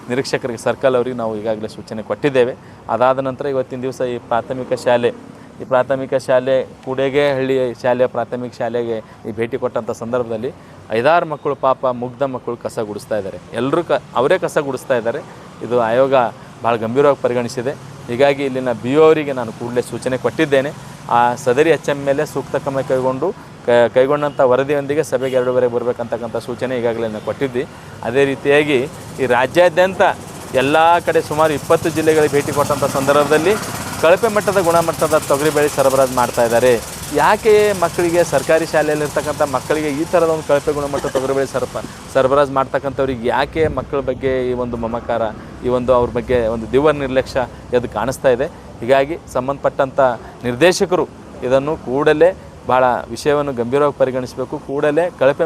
Speaker 22: ನಿರೀಕ್ಷಕರಿಗೆ ಸರ್ಕಲ್ ಅವರಿಗೆ ನಾವು ಈಗಾಗಲೇ ಸೂಚನೆ ಕೊಟ್ಟಿದ್ದೇವೆ. ಅದಾದ ನಂತರ ಇವತ್ತಿನ ದಿವಸ ಈ ಪ್ರಾಥಮಿಕ ಶಾಲೆ ಕೂಡೇಗೆಹಳ್ಳಿ ಶಾಲೆಯ ಪ್ರಾಥಮಿಕ ಶಾಲೆಗೆ ಈ ಭೇಟಿ ಕೊಟ್ಟಂಥ ಸಂದರ್ಭದಲ್ಲಿ 5-6 ಮಕ್ಕಳು ಪಾಪ ಮುಗ್ಧ ಮಕ್ಕಳು ಕಸ ಗುಡಿಸ್ತಾ ಇದ್ದಾರೆ. ಎಲ್ಲರೂ ಅವರೇ ಕಸ ಗುಡಿಸ್ತಾ ಇದ್ದಾರೆ. ಇದು ಆಯೋಗ ಭಾಳ ಗಂಭೀರವಾಗಿ ಪರಿಗಣಿಸಿದೆ. ಹೀಗಾಗಿ ಇಲ್ಲಿನ BO ಅವರಿಗೆ ನಾನು ಕೂಡಲೇ ಸೂಚನೆ ಕೊಟ್ಟಿದ್ದೇನೆ. ಆ ಸದರಿ HM ಮೇಲೆ ಸೂಕ್ತ ಕ್ರಮ ಕೈಗೊಂಡಂಥ ವರದಿಯೊಂದಿಗೆ ಸಭೆಗೆ 2 ಬರಬೇಕಂತಕ್ಕಂಥ ಸೂಚನೆ ಈಗಾಗಲೇ ನಾವು ಕೊಟ್ಟಿದ್ವಿ. ಅದೇ ರೀತಿಯಾಗಿ ಈ ರಾಜ್ಯಾದ್ಯಂತ ಎಲ್ಲ ಕಡೆ ಸುಮಾರು 20 ಜಿಲ್ಲೆಗಳಿಗೆ ಭೇಟಿ ಕೊಟ್ಟಂಥ ಸಂದರ್ಭದಲ್ಲಿ ಕಳಪೆ ಮಟ್ಟದ ಗುಣಮಟ್ಟದ ತೊಗರಿಬೇಳೆ ಸರಬರಾಜು ಮಾಡ್ತಾ ಇದ್ದಾರೆ. ಯಾಕೆ ಮಕ್ಕಳಿಗೆ ಸರ್ಕಾರಿ ಶಾಲೆಯಲ್ಲಿರ್ತಕ್ಕಂಥ ಮಕ್ಕಳಿಗೆ ಈ ಥರದ ಒಂದು ಕಳಪೆ ಗುಣಮಟ್ಟದ ತೊಗರಿಬೇಳೆ ಸರಬರಾಜು ಮಾಡ್ತಕ್ಕಂಥವ್ರಿಗೆ ಯಾಕೆ ಮಕ್ಕಳ ಬಗ್ಗೆ ಈ ಒಂದು ಮಮಕಾರ, ಈ ಒಂದು ಅವ್ರ ಬಗ್ಗೆ ಒಂದು ದಿವ್ಯ ನಿರ್ಲಕ್ಷ್ಯ ಎದ್ದು ಕಾಣಿಸ್ತಾ ಇದೆ. ಹೀಗಾಗಿ ಸಂಬಂಧಪಟ್ಟಂಥ ನಿರ್ದೇಶಕರು ಇದನ್ನು ಕೂಡಲೇ ಭಾಳ ವಿಷಯವನ್ನು ಗಂಭೀರವಾಗಿ ಪರಿಗಣಿಸಬೇಕು. ಕೂಡಲೇ ಕಳಪೆ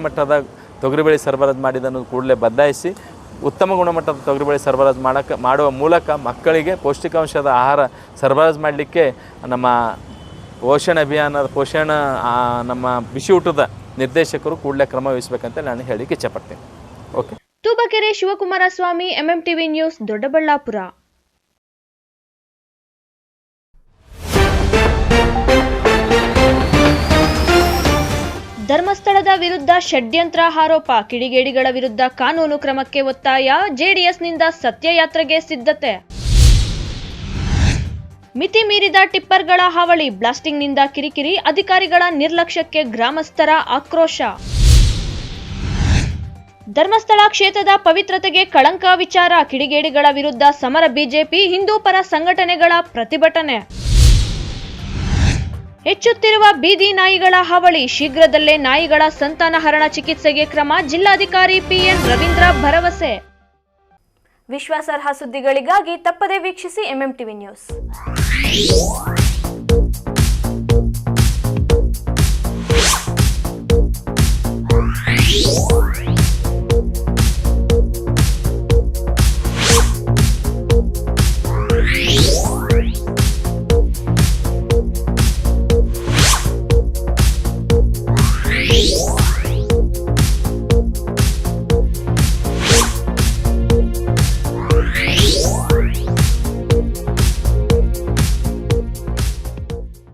Speaker 22: ಮಟ್ಟದ ತೊಗರಿಬೇಳೆ ಸರಬರಾಜು ಮಾಡಿದ್ದನ್ನು ಕೂಡಲೇ ಬದಲಾಯಿಸಿ ಉತ್ತಮ ಗುಣಮಟ್ಟದ ತೊಗರಿಬೇಳೆ ಸರಬರಾಜು ಮಾಡುವ ಮೂಲಕ ಮಕ್ಕಳಿಗೆ ಪೌಷ್ಟಿಕಾಂಶದ ಆಹಾರ ಸರಬರಾಜು ಮಾಡಲಿಕ್ಕೆ ನಮ್ಮ ನಮ್ಮ ಬಿಸಿ ಊಟದ ನಿರ್ದೇಶಕರು ಕೂಡಲೇ ಕ್ರಮ ವಹಿಸಬೇಕಂತ ನಾನು ಹೇಳಿಕ್ಕೆ ಇಚ್ಛೆಪಡ್ತೀನಿ. Okay.
Speaker 1: ತೂಬಕೆರೆ Shivakumara Swami, MMTV news, Doddaballapura. ಧರ್ಮಸ್ಥಳದ ವಿರುದ್ಧ ಷಡ್ಯಂತ್ರ ಆರೋಪ, ಕಿಡಿಗೇಡಿಗಳ ವಿರುದ್ಧ ಕಾನೂನು ಕ್ರಮಕ್ಕೆ ಒತ್ತಾಯ, ಜೆಡಿಎಸ್ನಿಂದ ಸತ್ಯಯಾತ್ರೆಗೆ ಸಿದ್ಧತೆ. ಮಿತಿ ಮೀರಿದ ಟಿಪ್ಪರ್ಗಳ ಹಾವಳಿ, ಬ್ಲಾಸ್ಟಿಂಗ್ನಿಂದ ಕಿರಿಕಿರಿ, ಅಧಿಕಾರಿಗಳ ನಿರ್ಲಕ್ಷ್ಯಕ್ಕೆ ಗ್ರಾಮಸ್ಥರ ಆಕ್ರೋಶ. ಧರ್ಮಸ್ಥಳ ಕ್ಷೇತ್ರದ ಪವಿತ್ರತೆಗೆ ಕಳಂಕ ವಿಚಾರ, ಕಿಡಿಗೇಡಿಗಳ ವಿರುದ್ಧ ಸಮರ, ಬಿಜೆಪಿ ಹಿಂದೂ ಪರ ಸಂಘಟನೆಗಳ ಪ್ರತಿಭಟನೆ. ಹೆಚ್ಚುತ್ತಿರುವ ಬೀದಿ ನಾಯಿಗಳ ಹಾವಳಿ, ಶೀಘ್ರದಲ್ಲೇ ನಾಯಿಗಳ ಸಂತಾನಹರಣ ಚಿಕಿತ್ಸೆಗೆ ಕ್ರಮ, ಜಿಲ್ಲಾಧಿಕಾರಿ ಪಿಎನ್ ರವೀಂದ್ರ ಭರವಸೆ. ವಿಶ್ವಾಸಾರ್ಹ ಸುದ್ದಿಗಳಿಗಾಗಿ ತಪ್ಪದೇ ವೀಕ್ಷಿಸಿ ಎಂಎಂ ಟಿವಿ ನ್ಯೂಸ್.